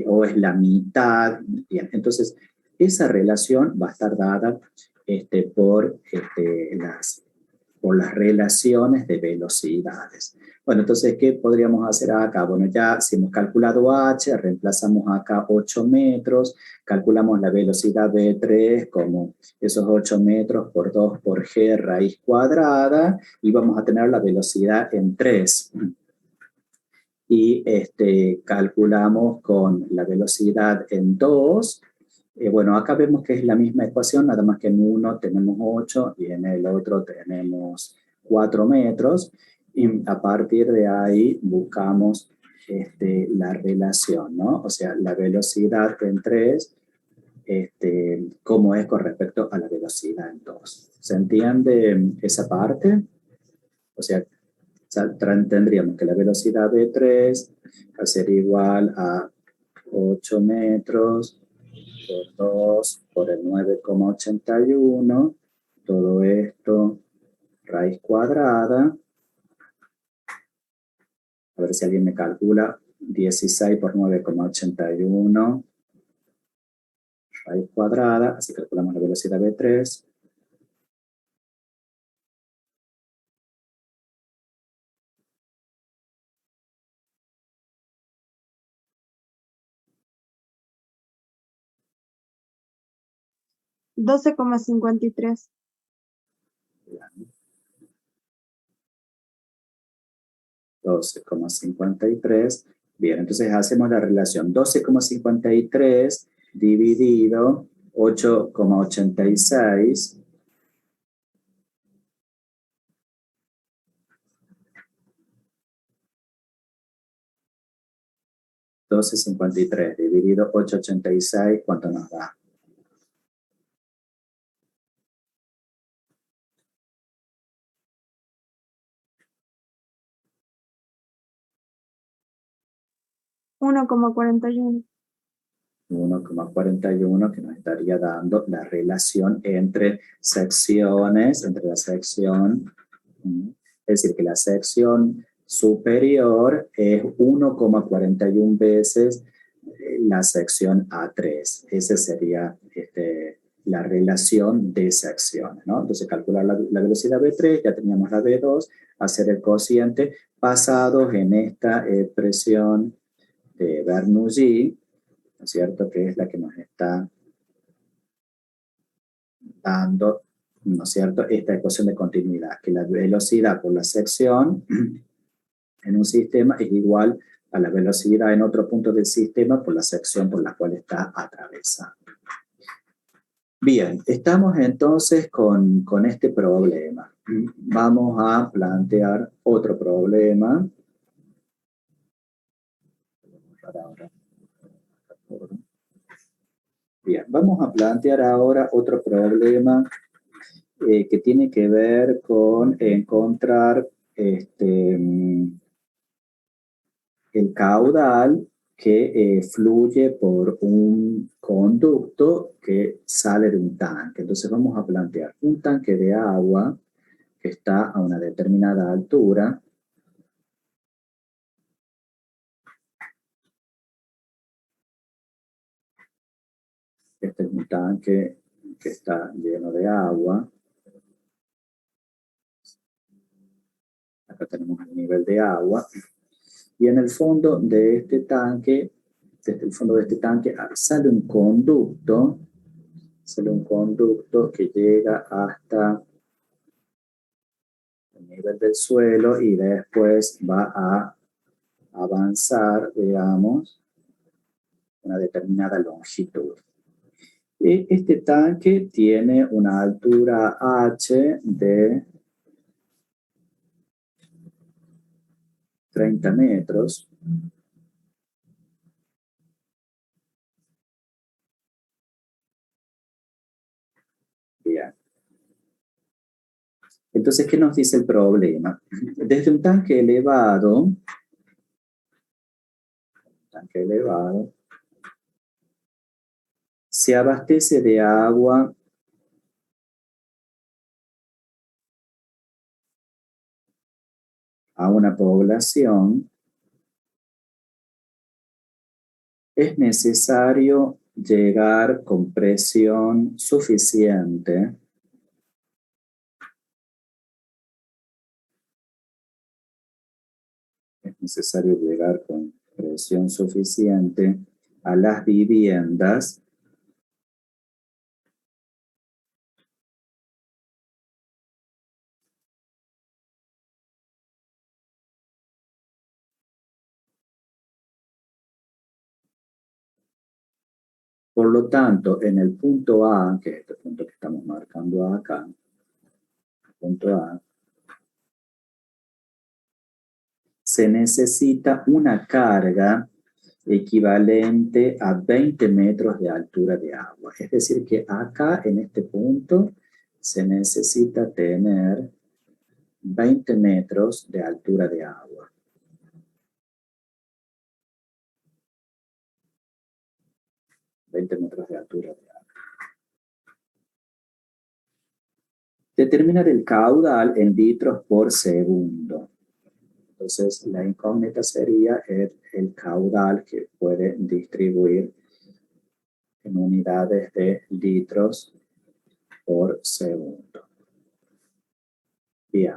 o es la mitad. Bien, entonces, esa relación va a estar dada por las relaciones de velocidades. Bueno, entonces, ¿qué podríamos hacer acá? Bueno, ya si hemos calculado H, reemplazamos acá 8 metros, calculamos la velocidad B3 como esos 8 metros por 2 por G raíz cuadrada, y vamos a tener la velocidad en 3. y calculamos con la velocidad en 2. Bueno, acá vemos que es la misma ecuación, nada más que en uno tenemos 8 y en el otro tenemos 4 metros. Y a partir de ahí buscamos la relación, ¿no? O sea, la velocidad en 3, cómo es con respecto a la velocidad en 2. ¿Se entiende esa parte? O sea, tendríamos que la velocidad de 3 va a ser igual a 8 metros por 2 por el 9,81. Todo esto, raíz cuadrada. A ver si alguien me calcula. 16 por 9,81. Raíz cuadrada. Así calculamos la velocidad de 3. $12,53. 12,53. Bien, entonces hacemos la relación 12,53 dividido 8,86. 12,53 dividido 8,86, ¿cuánto nos da? $1,41. 1,41, que nos estaría dando la relación entre secciones, entre la sección, es decir, que la sección superior es 1,41 veces la sección A3. Esa sería la relación de secciones, ¿no? Entonces, calcular la velocidad B3, ya teníamos la B2, hacer el cociente, basados en esta expresión de Bernoulli, ¿no es cierto?, que es la que nos está dando, ¿no es cierto?, esta ecuación de continuidad, que la velocidad por la sección en un sistema es igual a la velocidad en otro punto del sistema por la sección por la cual está atravesando. Bien, estamos entonces con este problema. Vamos a plantear otro problema. Bien, vamos a plantear ahora otro problema que tiene que ver con encontrar el caudal que fluye por un conducto que sale de un tanque. Entonces vamos a plantear un tanque de agua que está a una determinada altura. Este es un tanque que está lleno de agua. Acá tenemos el nivel de agua. Y en el fondo de este tanque, desde el fondo de este tanque sale un conducto que llega hasta el nivel del suelo y después va a avanzar, digamos, una determinada longitud. Y este tanque tiene una altura H de 30 metros. Bien. Entonces, ¿qué nos dice el problema? Desde un tanque elevado, se abastece de agua a una población. Es necesario llegar con presión suficiente a las viviendas Por lo tanto, en el punto A, que es este punto que estamos marcando acá, punto A, se necesita una carga equivalente a 20 metros de altura de agua. Es decir, que acá, en este punto, se necesita tener 20 metros de altura de agua. Metros de altura de agua. Determinar el caudal en litros por segundo. Entonces, la incógnita sería el caudal que puede distribuir en unidades de litros por segundo. Bien.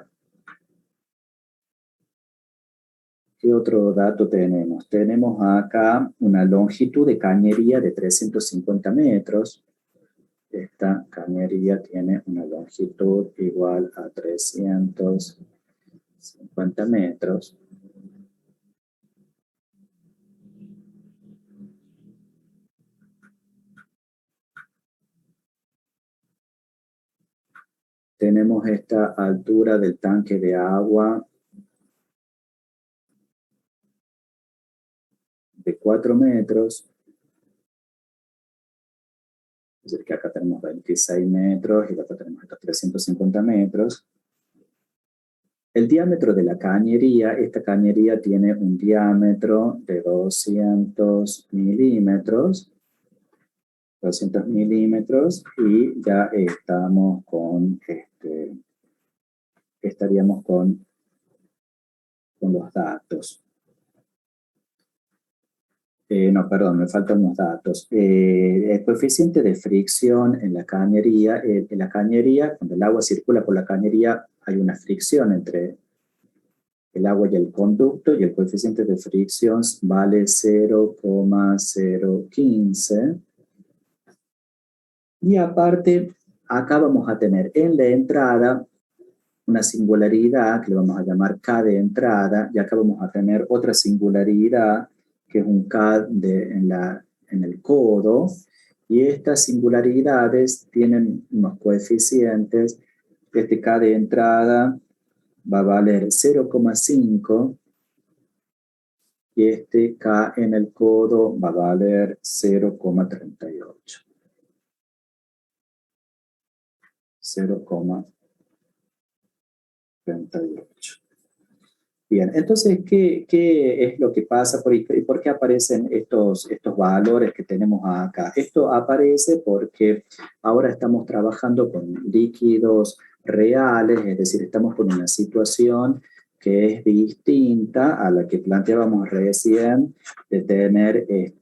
¿Qué otro dato tenemos? Tenemos acá una longitud de cañería de 350 metros. Esta cañería tiene una longitud igual a 350 metros. Tenemos esta altura del tanque de agua de 4 metros. Es decir, que acá tenemos 26 metros y acá tenemos estos 350 metros. El diámetro de la cañería, esta cañería tiene un diámetro de 200 milímetros. 200 milímetros y ya estamos con, estaríamos con los datos. No, perdón, me faltan unos datos. El coeficiente de fricción en la cañería, cuando el agua circula por la cañería, hay una fricción entre el agua y el conducto, y el coeficiente de fricción vale 0,015. Y aparte, acá vamos a tener en la entrada una singularidad que le vamos a llamar K de entrada, y acá vamos a tener otra singularidad que es un K en el codo, y estas singularidades tienen unos coeficientes. Este K de entrada va a valer 0,5 y este K en el codo va a valer 0,38. 0,38. Bien, entonces, ¿qué es lo que pasa? ¿Por qué aparecen estos valores que tenemos acá? Esto aparece porque ahora estamos trabajando con líquidos reales, es decir, estamos con una situación que es distinta a la que planteábamos recién de tener el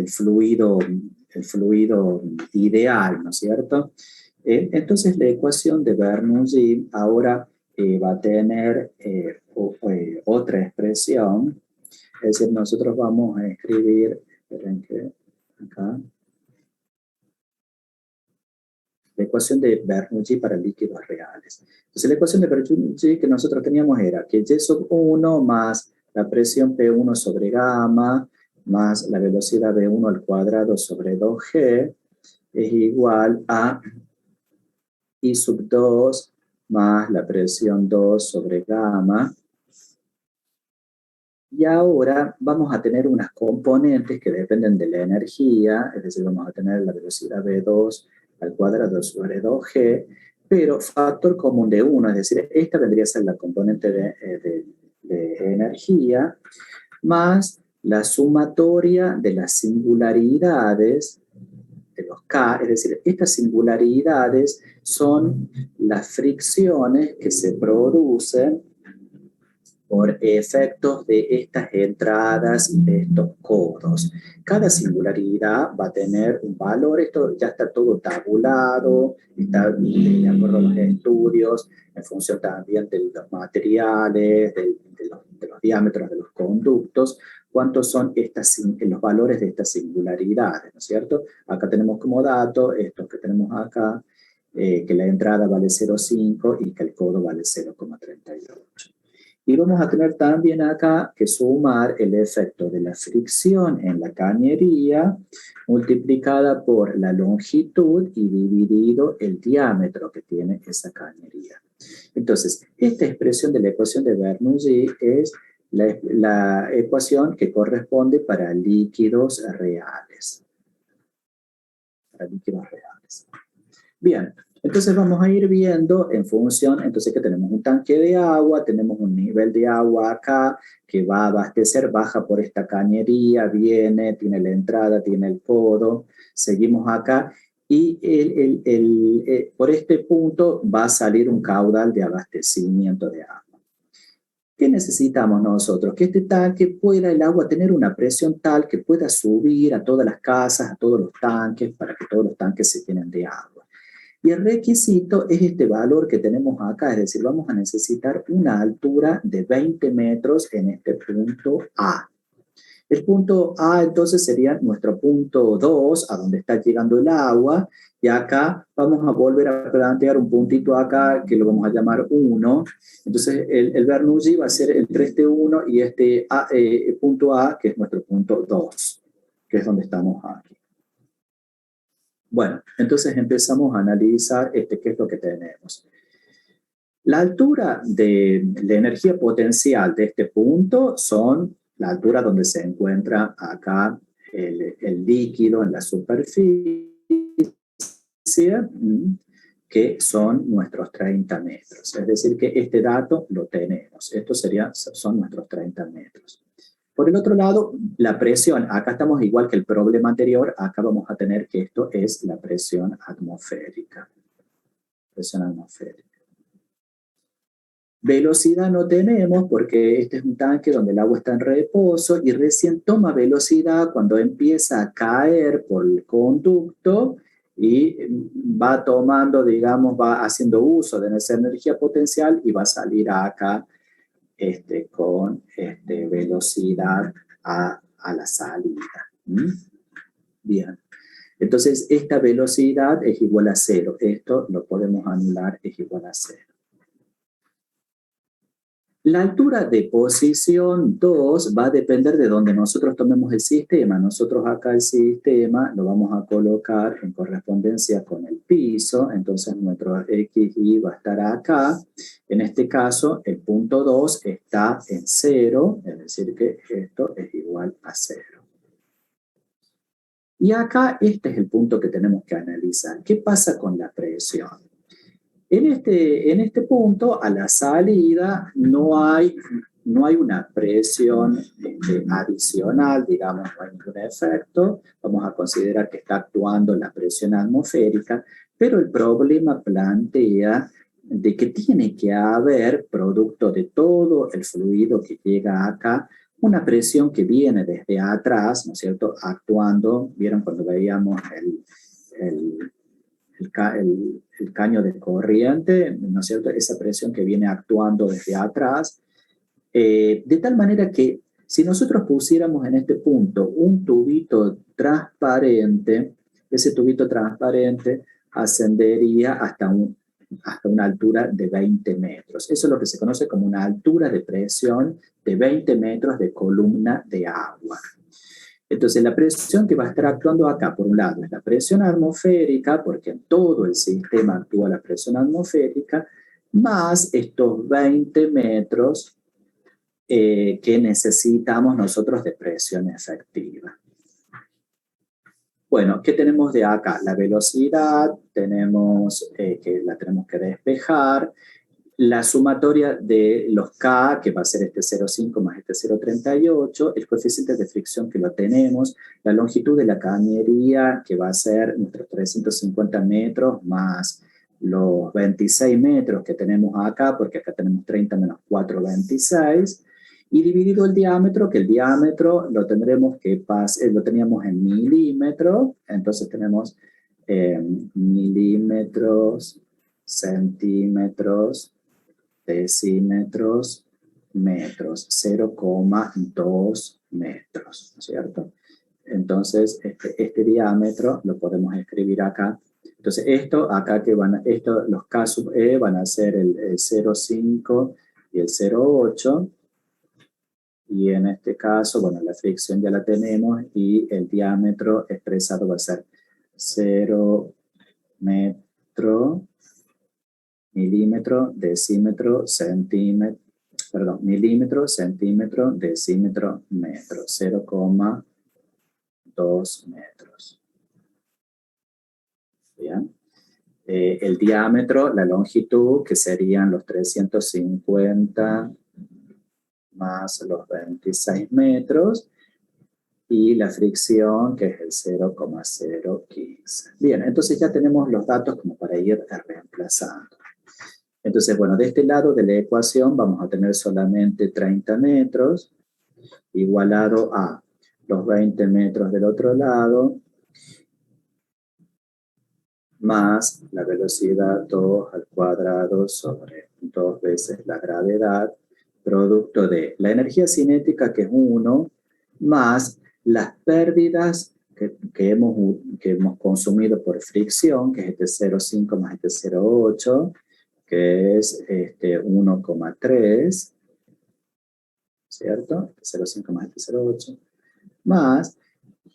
fluido ideal, ¿no es cierto? Entonces, la ecuación de Bernoulli ahora va a tener otra expresión. Es decir, nosotros vamos a escribir, esperen que acá, la ecuación de Bernoulli para líquidos reales. Entonces, la ecuación de Bernoulli que nosotros teníamos era que Y sub 1 más la presión P1 sobre gamma más la velocidad V1 al cuadrado sobre 2G es igual a I sub 2 más la presión 2 sobre gamma. Y ahora vamos a tener unas componentes que dependen de la energía, es decir, vamos a tener la velocidad V2 al cuadrado sobre 2G, pero factor común de 1, es decir, esta vendría a ser la componente de energía, más la sumatoria de las singularidades de los K, es decir, estas singularidades son las fricciones que se producen por efectos de estas entradas y de estos codos. Cada singularidad va a tener un valor, esto ya está todo tabulado, está de acuerdo a los estudios, en función también de los materiales, de los diámetros de los conductos, cuántos son los valores de estas singularidades, ¿no es cierto? Acá tenemos como dato, estos que tenemos acá, que la entrada vale 0,5 y que el codo vale 0,38. Y vamos a tener también acá que sumar el efecto de la fricción en la cañería multiplicada por la longitud y dividido el diámetro que tiene esa cañería. Entonces, esta expresión de la ecuación de Bernoulli es la ecuación que corresponde para líquidos reales. Para líquidos reales. Bien. Entonces vamos a ir viendo en función, entonces que tenemos un tanque de agua, tenemos un nivel de agua acá que va a abastecer, baja por esta cañería, viene, tiene la entrada, tiene el codo, seguimos acá y por este punto va a salir un caudal de abastecimiento de agua. ¿Qué necesitamos nosotros? Que este tanque pueda el agua tener una presión tal que pueda subir a todas las casas, a todos los tanques, para que todos los tanques se llenen de agua. Y el requisito es este valor que tenemos acá, es decir, vamos a necesitar una altura de 20 metros en este punto A. El punto A entonces sería nuestro punto 2, a donde está llegando el agua, y acá vamos a volver a plantear un puntito acá que lo vamos a llamar 1. Entonces el Bernoulli va a ser entre este 1 y este punto A, que es nuestro punto 2, que es donde estamos aquí. Bueno, entonces empezamos a analizar qué es lo que tenemos. La altura de la energía potencial de este punto son la altura donde se encuentra acá el líquido en la superficie, que son nuestros 30 metros. Es decir, que este dato lo tenemos. Estos son nuestros 30 metros. Por el otro lado, la presión, acá estamos igual que el problema anterior, acá vamos a tener que esto es la presión atmosférica. Presión atmosférica. Velocidad no tenemos porque este es un tanque donde el agua está en reposo y recién toma velocidad cuando empieza a caer por el conducto y va tomando, digamos, va haciendo uso de esa energía potencial y va a salir acá con velocidad a la salida. Bien. Entonces, esta velocidad es igual a 0. Esto lo podemos anular, es igual a 0. La altura de posición 2 va a depender de donde nosotros tomemos el sistema. Nosotros acá el sistema lo vamos a colocar en correspondencia con el piso, entonces nuestro XY va a estar acá. En este caso, el punto 2 está en 0, es decir que esto es igual a 0. Y acá este es el punto que tenemos que analizar. ¿Qué pasa con la presión? En este punto, a la salida, no hay una presión adicional, digamos, no hay ningún efecto. Vamos a considerar que está actuando la presión atmosférica, pero el problema plantea de que tiene que haber, producto de todo el fluido que llega acá, una presión que viene desde atrás, ¿no es cierto?, actuando. ¿Vieron cuando veíamos el caño de corriente, ¿no es cierto? Esa presión que viene actuando desde atrás, de tal manera que si nosotros pusiéramos en este punto un tubito transparente, ese tubito transparente ascendería hasta una altura de 20 metros. Eso es lo que se conoce como una altura de presión de 20 metros de columna de agua. Entonces, la presión que va a estar actuando acá, por un lado, es la presión atmosférica, porque en todo el sistema actúa la presión atmosférica, más estos 20 metros que necesitamos nosotros de presión efectiva. Bueno, ¿qué tenemos de acá? La velocidad, tenemos que la tenemos que despejar. La sumatoria de los K, que va a ser este 0,5 más este 0,38, el coeficiente de fricción que lo tenemos, la longitud de la cañería, que va a ser nuestros 350 metros más los 26 metros que tenemos acá, porque acá tenemos 30 menos 4, 26, y dividido el diámetro, que el diámetro lo tendremos que lo teníamos en milímetros, entonces tenemos milímetros, centímetros, decímetros, metros, 0,2 metros, ¿no es cierto? Entonces, este diámetro lo podemos escribir acá. Entonces, los K sub E van a ser el 0,5 y el 0,8. Y en este caso, bueno, la fricción ya la tenemos y el diámetro expresado va a ser 0 metro, milímetro, decímetro, centímetro, perdón, milímetro, centímetro, decímetro, metro, 0,2 metros. Bien. El diámetro, la longitud, que serían los 350 más los 26 metros, y la fricción, que es el 0,015. Bien, entonces ya tenemos los datos como para ir reemplazando. Entonces, bueno, de este lado de la ecuación vamos a tener solamente 30 metros, igualado a los 20 metros del otro lado, más la velocidad 2 al cuadrado sobre 2 veces la gravedad, producto de la energía cinética, que es 1, más las pérdidas que hemos consumido por fricción, que es este 0,5 más este 0,8, que es 1,3, ¿cierto? 0,5 más este 0,8, más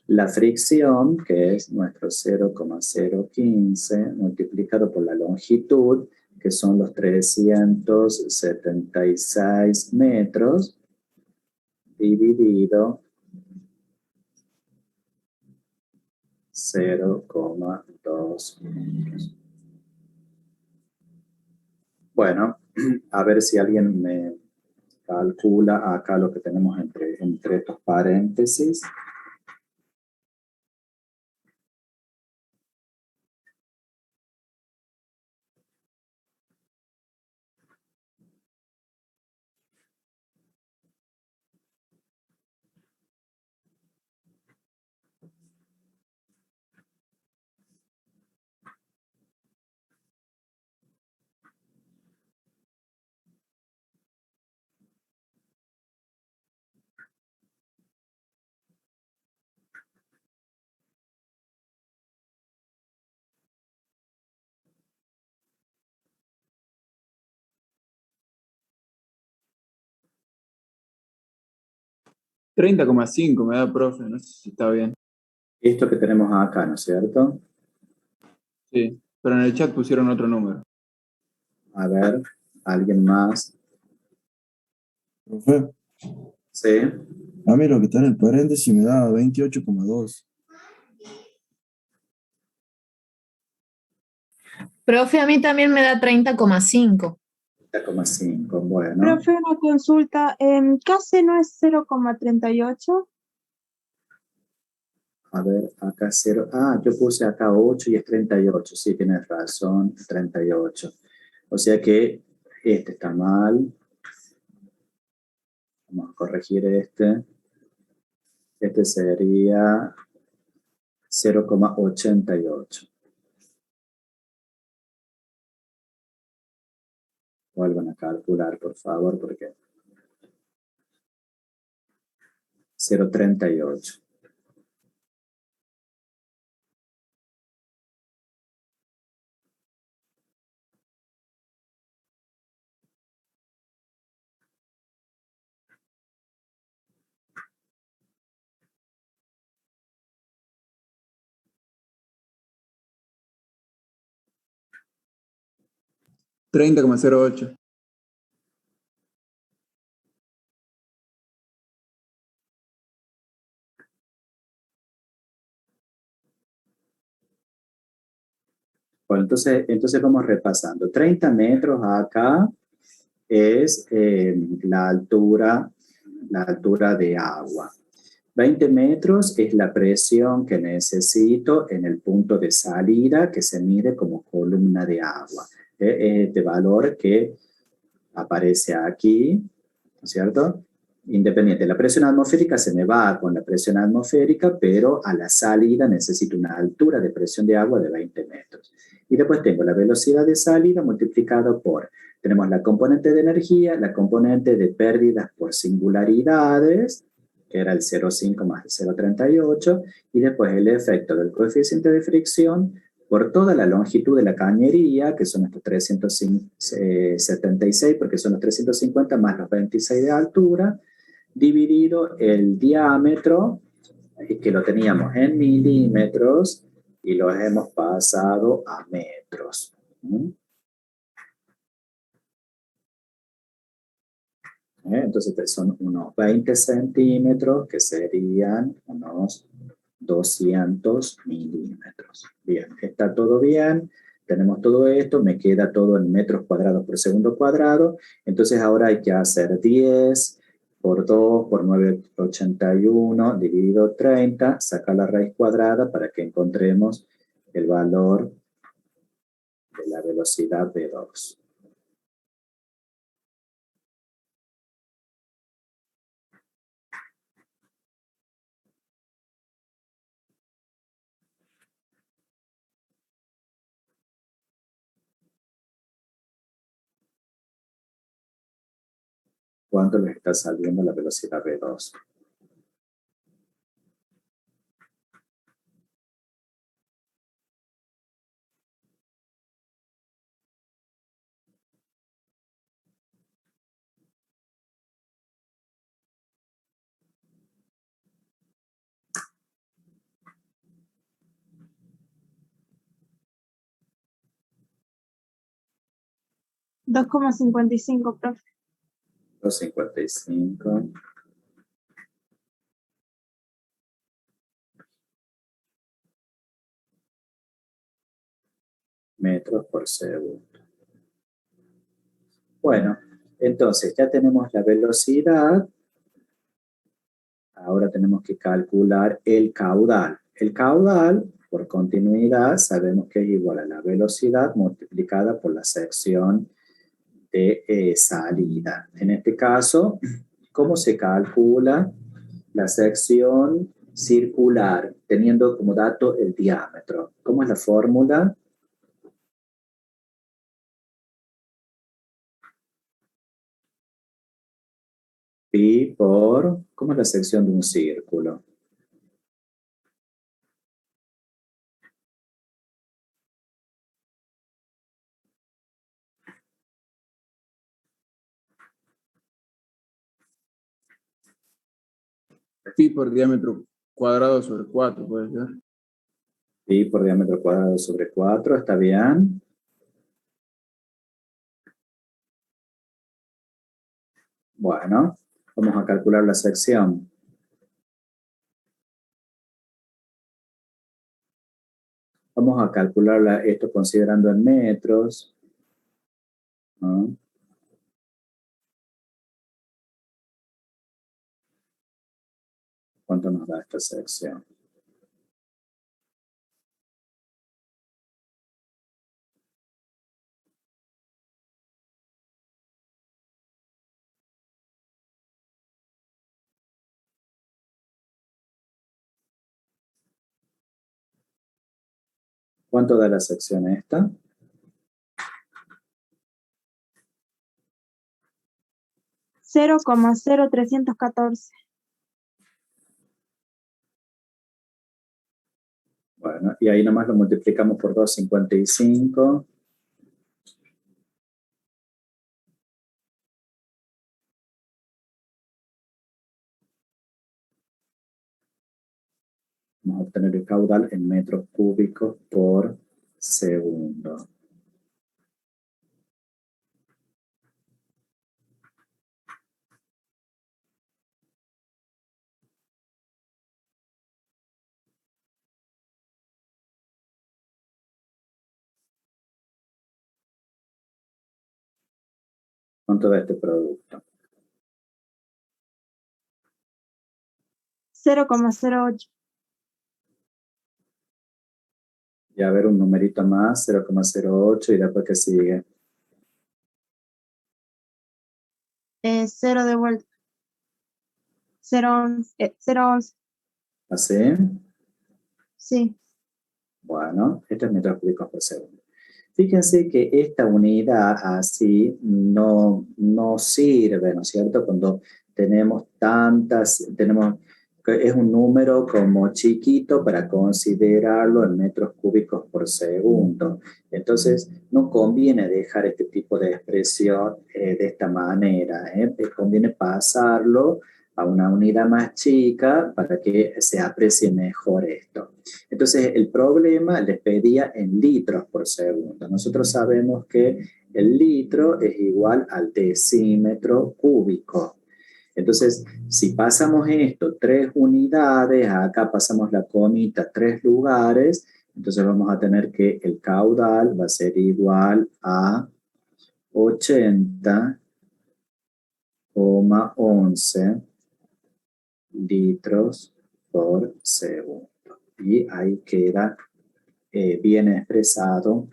la fricción, que es nuestro 0,015, multiplicado por la longitud, que son los 376 metros, dividido 0,2 metros. Bueno, a ver si alguien me calcula acá lo que tenemos entre estos paréntesis. $30,5 me da, profe, no sé si está bien. Esto que tenemos acá, ¿no es cierto? Sí, pero en el chat pusieron otro número. A ver, ¿alguien más? Profe, ¿Sí? a mí lo que está en el paréntesis me da 28,2. Profe, a mí también me da 30,5. 30,5, bueno. Profe, una consulta. ¿Casi no es 0,38? A ver, acá 0. Ah, yo puse acá 8 y es 38. Sí, tienes razón, 38. O sea que este está mal. Vamos a corregir este. Este sería 0,88. Vuelvan a calcular, por favor, porque 0,38. $30,08. Bueno, entonces vamos repasando. 30 metros acá es la altura de agua. 20 metros es la presión que necesito en el punto de salida, que se mide como columna de agua. Es este valor que aparece aquí, ¿no es cierto? Independiente. La presión atmosférica se me va con la presión atmosférica, pero a la salida necesito una altura de presión de agua de 20 metros. Y después tengo la velocidad de salida multiplicado por, tenemos la componente de energía, la componente de pérdidas por singularidades, que era el 0,5 más el 0,38, y después el efecto del coeficiente de fricción por toda la longitud de la cañería, que son estos 376, porque son los 350 más los 26 de altura, dividido el diámetro, que lo teníamos en milímetros, y lo hemos pasado a metros. Entonces son unos 20 centímetros, que serían unos 200 milímetros. Bien, está todo bien, tenemos todo esto, me queda todo en metros cuadrados por segundo cuadrado, entonces ahora hay que hacer 10 por 2 por 981 dividido 30, sacar la raíz cuadrada para que encontremos el valor de la velocidad V2. ¿Cuánto les está saliendo la velocidad V2? $2,55, profe. 255 metros por segundo. Bueno, entonces ya tenemos la velocidad. Ahora tenemos que calcular el caudal. El caudal, por continuidad, sabemos que es igual a la velocidad multiplicada por la sección de salida. En este caso, ¿cómo se calcula la sección circular teniendo como dato el diámetro? ¿Cómo es la fórmula? Pi por, ¿cómo es la sección de un círculo? Pi por diámetro cuadrado sobre 4, puede ser. Pi por diámetro cuadrado sobre 4, ¿está bien? Bueno, vamos a calcular la sección. Vamos a calcular esto considerando en metros. ¿No? ¿Cuánto nos da esta sección? ¿Cuánto da la sección esta? $0,0314. Bueno, y ahí nomás lo multiplicamos por 2,55. Vamos a obtener el caudal en metros cúbicos por segundo. ¿Cuánto da este producto? 0,08. Y a ver un numerito más, 0,08, y después ¿qué sigue? 0 de vuelta. 0,11. ¿Así? Sí. Bueno, esto es metros cúbicos por segundo. Fíjense que esta unidad así no sirve, ¿no es cierto? Cuando tenemos es un número como chiquito para considerarlo en metros cúbicos por segundo. Entonces, no conviene dejar este tipo de expresión de esta manera. Conviene pasarlo a una unidad más chica para que se aprecie mejor esto. Entonces, el problema les pedía en litros por segundo. Nosotros sabemos que el litro es igual al decímetro cúbico. Entonces, si pasamos esto 3 unidades, acá pasamos la comita 3 lugares, entonces vamos a tener que el caudal va a ser igual a 80,11 litros por segundo. Y ahí queda bien expresado,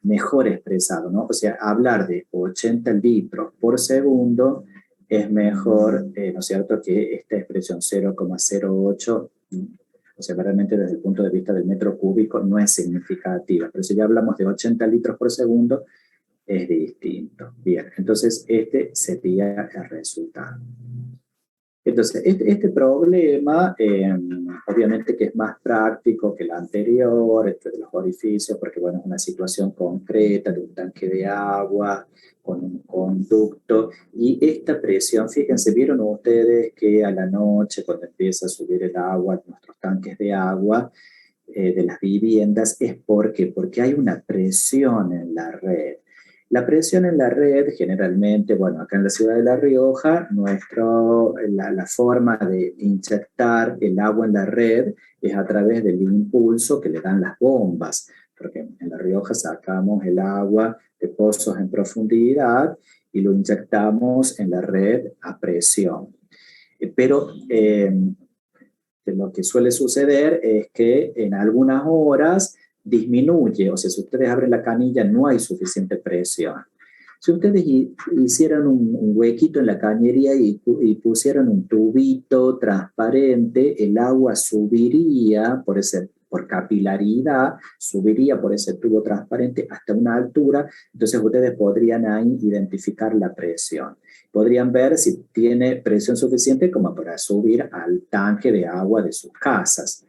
mejor expresado, ¿no? O sea, hablar de 80 litros por segundo es mejor, ¿no es cierto?, que esta expresión 0,08, o sea, realmente desde el punto de vista del metro cúbico no es significativa, pero si ya hablamos de 80 litros por segundo, es distinto. Bien, entonces este sería el resultado. Entonces, este problema, obviamente que es más práctico que el anterior, este de los orificios, porque bueno, es una situación concreta de un tanque de agua con un conducto, y esta presión, fíjense, vieron ustedes que a la noche, cuando empieza a subir el agua en nuestros tanques de agua, de las viviendas, es porque hay una presión en la red. La presión en la red, generalmente, bueno, acá en la ciudad de La Rioja, la forma de inyectar el agua en la red es a través del impulso que le dan las bombas, porque en La Rioja sacamos el agua de pozos en profundidad y lo inyectamos en la red a presión. Pero lo que suele suceder es que en algunas horas disminuye, o sea, si ustedes abren la canilla no hay suficiente presión. Si ustedes hicieran un huequito en la cañería y pusieran un tubito transparente, el agua subiría por capilaridad, subiría por ese tubo transparente hasta una altura, entonces ustedes podrían ahí identificar la presión. Podrían ver si tiene presión suficiente como para subir al tanque de agua de sus casas.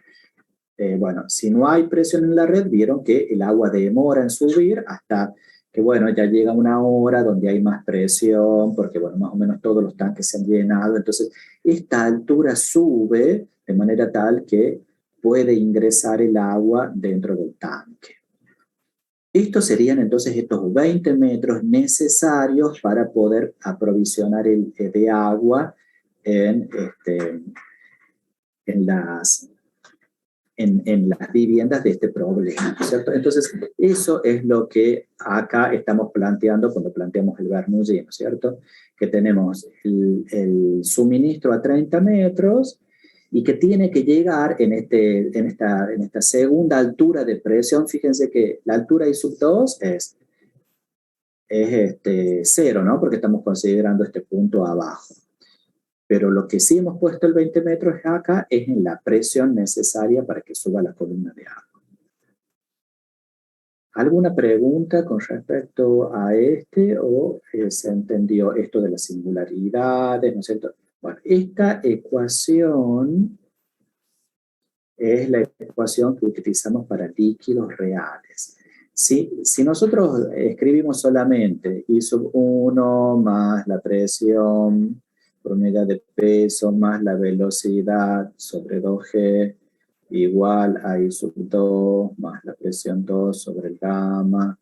Bueno, si no hay presión en la red, vieron que el agua demora en subir hasta que, bueno, ya llega una hora donde hay más presión, porque, bueno, más o menos todos los tanques se han llenado. Entonces, esta altura sube de manera tal que puede ingresar el agua dentro del tanque. Estos serían entonces estos 20 metros necesarios para poder aprovisionar de agua en las viviendas de este problema, ¿cierto? Entonces, eso es lo que acá estamos planteando cuando planteamos el Bernoulli, ¿cierto? Que tenemos el suministro a 30 metros y que tiene que llegar en esta segunda altura de presión. Fíjense que la altura I sub 2 es 0, ¿no? Porque estamos considerando este punto abajo. Pero lo que sí hemos puesto el 20 metros acá es en la presión necesaria para que suba la columna de agua. ¿Alguna pregunta con respecto a o se entendió esto de las singularidades, ¿no es cierto? Bueno, esta ecuación es la ecuación que utilizamos para líquidos reales. Si nosotros escribimos solamente I sub 1 más la presión por unidad de peso más la velocidad sobre 2G igual a I sub 2 más la presión 2 sobre el gamma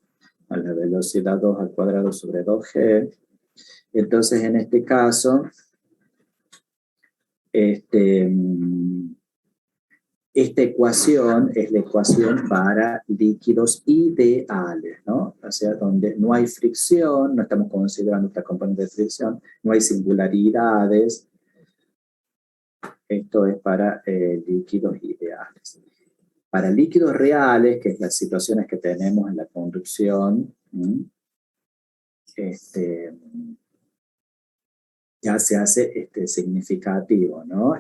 más la velocidad 2 al cuadrado sobre 2G. Entonces, en este caso, esta ecuación es la ecuación para líquidos ideales, ¿no? O sea, donde no hay fricción, no estamos considerando esta componente de fricción, no hay singularidades. Esto es para líquidos ideales. Para líquidos reales, que es las situaciones que tenemos en la conducción, ya se hace significativo, ¿no?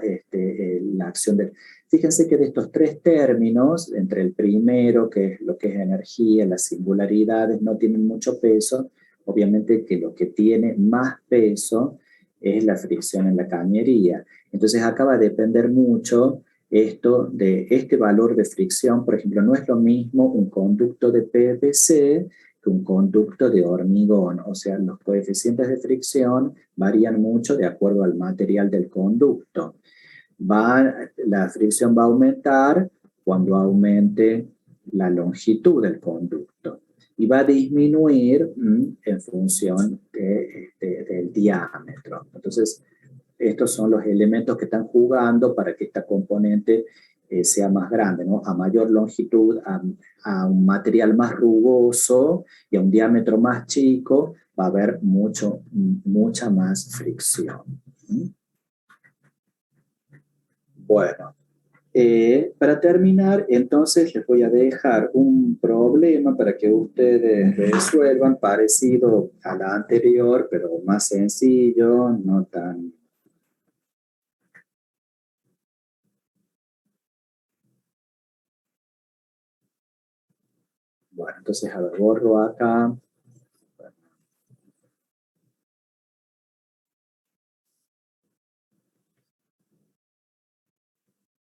La acción de... Fíjense que de estos 3 términos, entre el primero, que es lo que es energía, las singularidades no tienen mucho peso, obviamente que lo que tiene más peso es la fricción en la cañería. Entonces acá va a depender mucho esto de este valor de fricción. Por ejemplo, no es lo mismo un conducto de PVC que un conducto de hormigón. O sea, los coeficientes de fricción varían mucho de acuerdo al material del conducto. La fricción va a aumentar cuando aumente la longitud del conducto y va a disminuir en función del diámetro. Entonces, estos son los elementos que están jugando para que esta componente sea más grande, ¿no? A mayor longitud, a un material más rugoso y a un diámetro más chico, va a haber mucha más fricción. Bueno, para terminar, entonces les voy a dejar un problema para que ustedes resuelvan parecido a la anterior, pero más sencillo, no tan... Bueno, entonces, a ver, borro acá.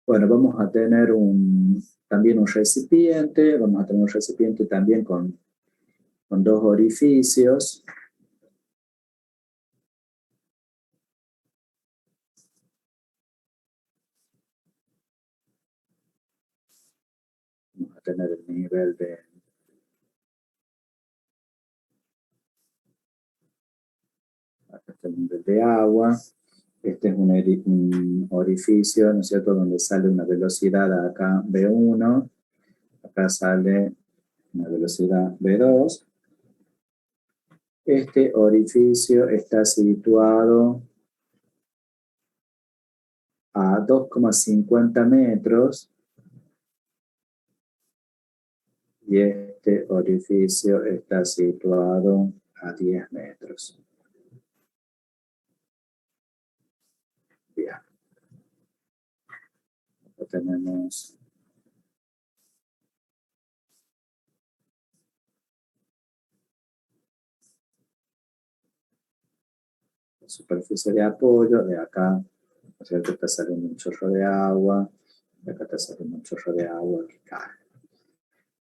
Bueno, vamos a tener también un recipiente, vamos a tener un recipiente también con dos orificios. Vamos a tener el nivel de... Acá está el nivel de agua. Este es un orificio, ¿no es cierto?, donde sale una velocidad acá V1, acá sale una velocidad V2. Este orificio está situado a 2,50 metros y este orificio está situado a 10 metros. Bien. Acá tenemos la superficie de apoyo, de acá, ¿no es cierto?, está saliendo un chorro de agua, de acá está saliendo un chorro de agua que cae.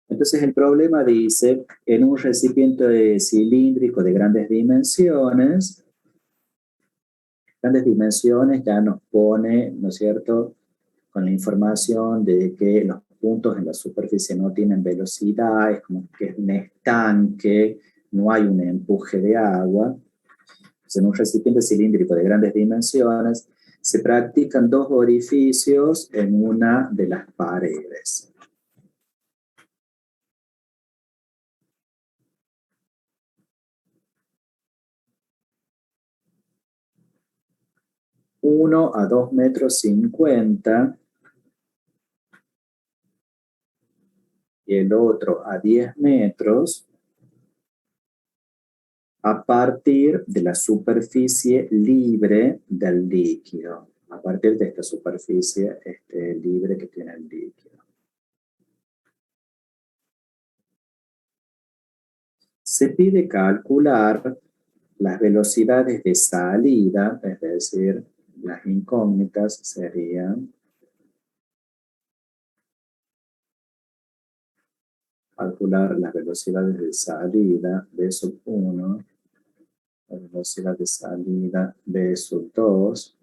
Entonces el problema dice, en un recipiente cilíndrico de grandes dimensiones ya nos pone, ¿no es cierto?, con la información de que los puntos en la superficie no tienen velocidad, es como que es un estanque, no hay un empuje de agua. Entonces, en un recipiente cilíndrico de grandes dimensiones se practican dos orificios en una de las paredes. Uno a 2,50 metros y el otro a 10 metros a partir de la superficie libre del líquido, a partir de esta superficie libre que tiene el líquido. Se pide calcular las velocidades de salida, es decir, las incógnitas serían calcular las velocidades de salida B sub 1, la velocidad de salida B sub 2,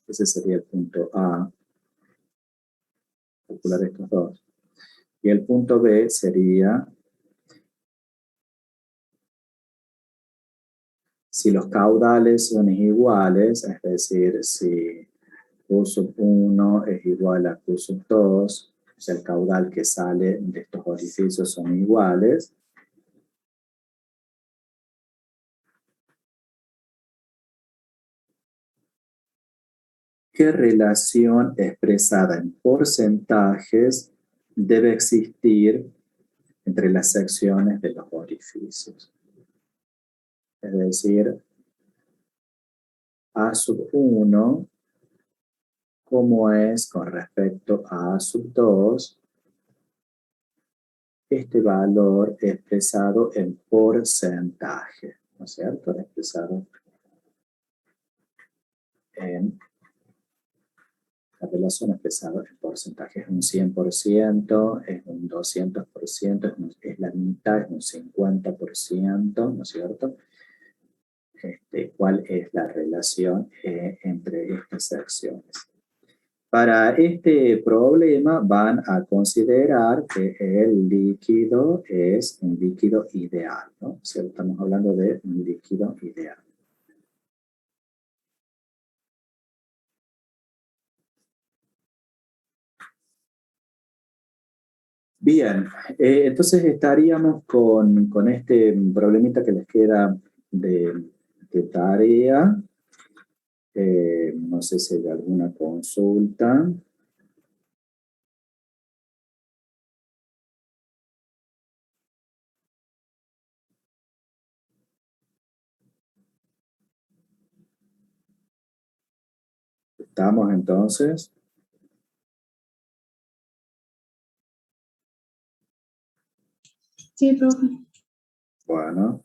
ese sería el punto A, calcular estos dos. Y el punto B sería si los caudales son iguales, es decir, si Q sub 1 es igual a Q sub 2, o sea, el caudal que sale de estos orificios son iguales, ¿qué relación expresada en porcentajes debe existir entre las secciones de los orificios? Es decir, A sub 1 cómo es con respecto a sub 2 este valor expresado en porcentaje, ¿no es cierto? Expresado en la relación expresada en porcentaje. Es un 100%, es un 200%, es la mitad, es un 50%, ¿no es cierto? ¿Cuál es la relación entre estas secciones? Para este problema van a considerar que el líquido es un líquido ideal, ¿no? O sea, estamos hablando de un líquido ideal. Bien, entonces estaríamos con este problemita que les queda de tarea. No sé si hay alguna consulta. ¿Estamos entonces? Sí, profe. Bueno.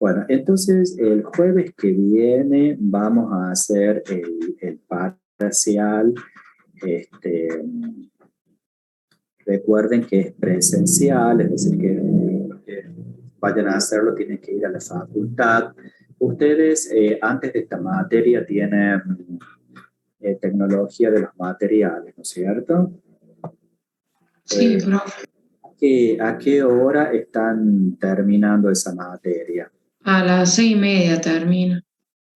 Bueno, entonces el jueves que viene vamos a hacer el parcial. Recuerden que es presencial, es decir, que los que vayan a hacerlo tienen que ir a la facultad. Ustedes, antes de esta materia, tienen tecnología de los materiales, ¿no es cierto? Sí, profe. ¿A qué hora están terminando esa materia? A las 6:30 termina.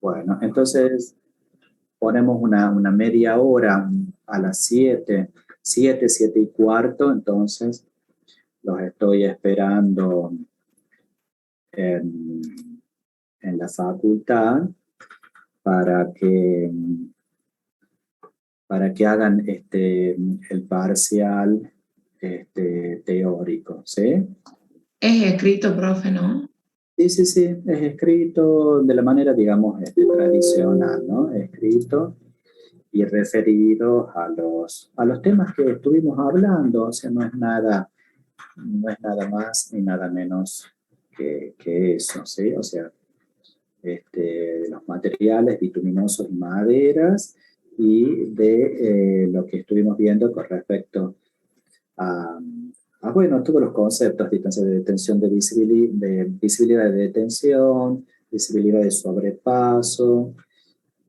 Bueno, entonces ponemos una media hora a las 7:15, entonces los estoy esperando en, en la facultad para que hagan el parcial teórico, ¿sí? Es escrito, profe, ¿no? Sí, sí, sí, es escrito de la manera, digamos, tradicional, ¿no? Escrito y referido a los temas que estuvimos hablando, o sea, no es nada más ni nada menos que eso, ¿sí? O sea, de los materiales bituminosos y maderas y de lo que estuvimos viendo con respecto a, bueno, todos los conceptos, distancia de detención, de visibilidad de detención, visibilidad de sobrepaso,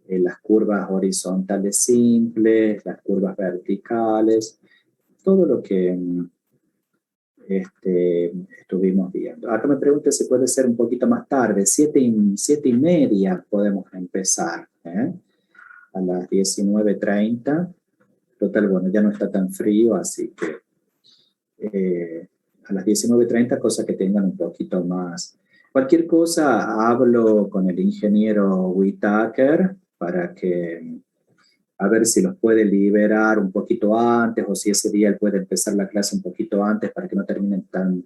las curvas horizontales simples, las curvas verticales, todo lo que estuvimos viendo. Acá me pregunta si puede ser un poquito más tarde, 7:30 podemos empezar, a las 19:30. Total, bueno, ya no está tan frío, así que a las 19:30, cosa que tengan un poquito más. Cualquier cosa, hablo con el ingeniero Whitaker para que a ver si los puede liberar un poquito antes o si ese día él puede empezar la clase un poquito antes para que no terminen tan...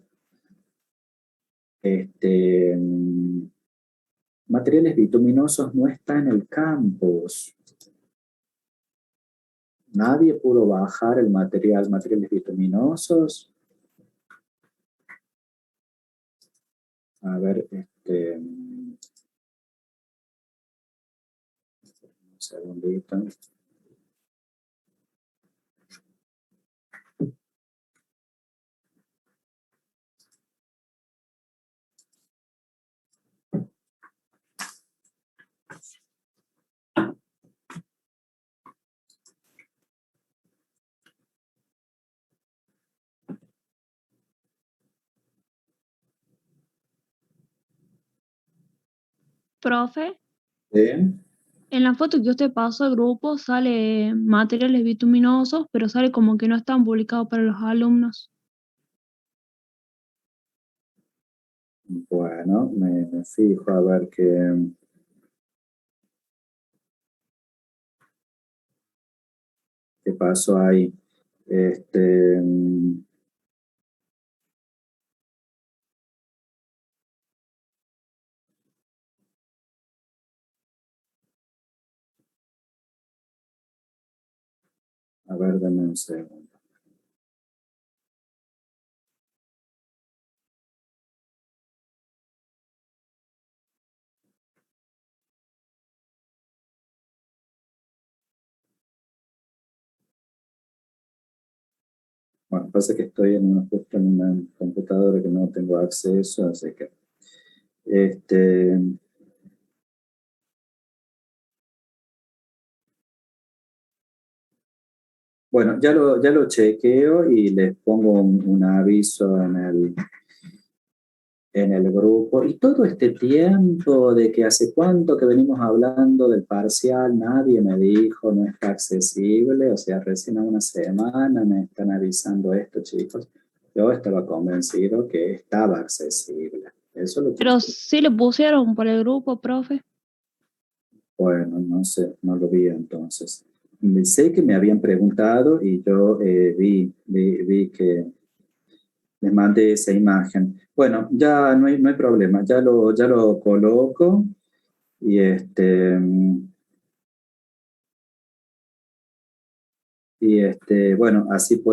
materiales bituminosos no está en el campus. Nadie pudo bajar materiales bituminosos. A ver, un segundito. Profe, ¿Sí? en la foto que usted pasó al grupo sale materiales bituminosos, pero sale como que no están publicados para los alumnos. Bueno, me fijo a ver qué pasó ahí. A ver, dame un segundo. Bueno, pasa que estoy justo en una computadora que no tengo acceso, así que bueno, ya lo chequeo y les pongo un aviso en el grupo. Y todo este tiempo de que hace cuánto que venimos hablando del parcial, nadie me dijo, no está accesible, o sea, recién a una semana me están avisando esto, chicos. Yo estaba convencido que estaba accesible. Eso es lo que Pero sí le pusieron por el grupo, profe. bueno, no sé, no lo vi entonces. Sé que me habían preguntado y yo vi que les mandé esa imagen. Bueno, ya no hay problema, ya lo coloco y bueno, así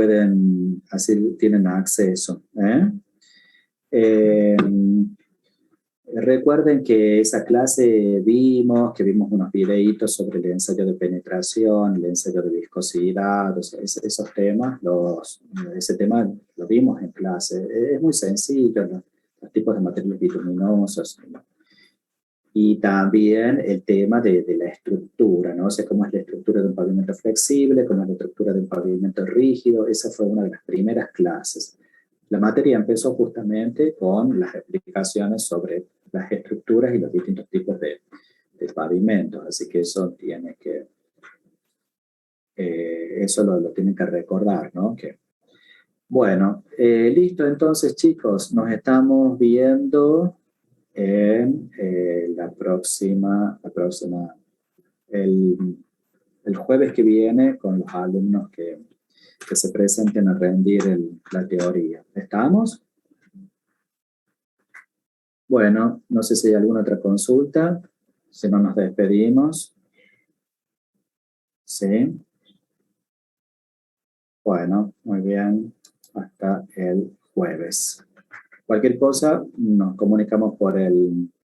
tienen acceso. Recuerden que esa clase vimos unos videitos sobre el ensayo de penetración, el ensayo de viscosidad, o sea, esos temas, ese tema lo vimos en clase. Es muy sencillo, los tipos de materiales bituminosos. Y también el tema de la estructura, ¿no? O sea, cómo es la estructura de un pavimento flexible, cómo es la estructura de un pavimento rígido. Esa fue una de las primeras clases. La materia empezó justamente con las explicaciones sobre las estructuras y los distintos tipos de pavimentos, así que eso eso lo tienen que recordar, ¿no? Bueno, listo, entonces chicos, nos estamos viendo en el jueves que viene con los alumnos que se presenten a rendir la teoría. ¿Estamos? Bueno, no sé si hay alguna otra consulta. Si no, nos despedimos. ¿Sí? Bueno, muy bien. Hasta el jueves. Cualquier cosa, nos comunicamos por el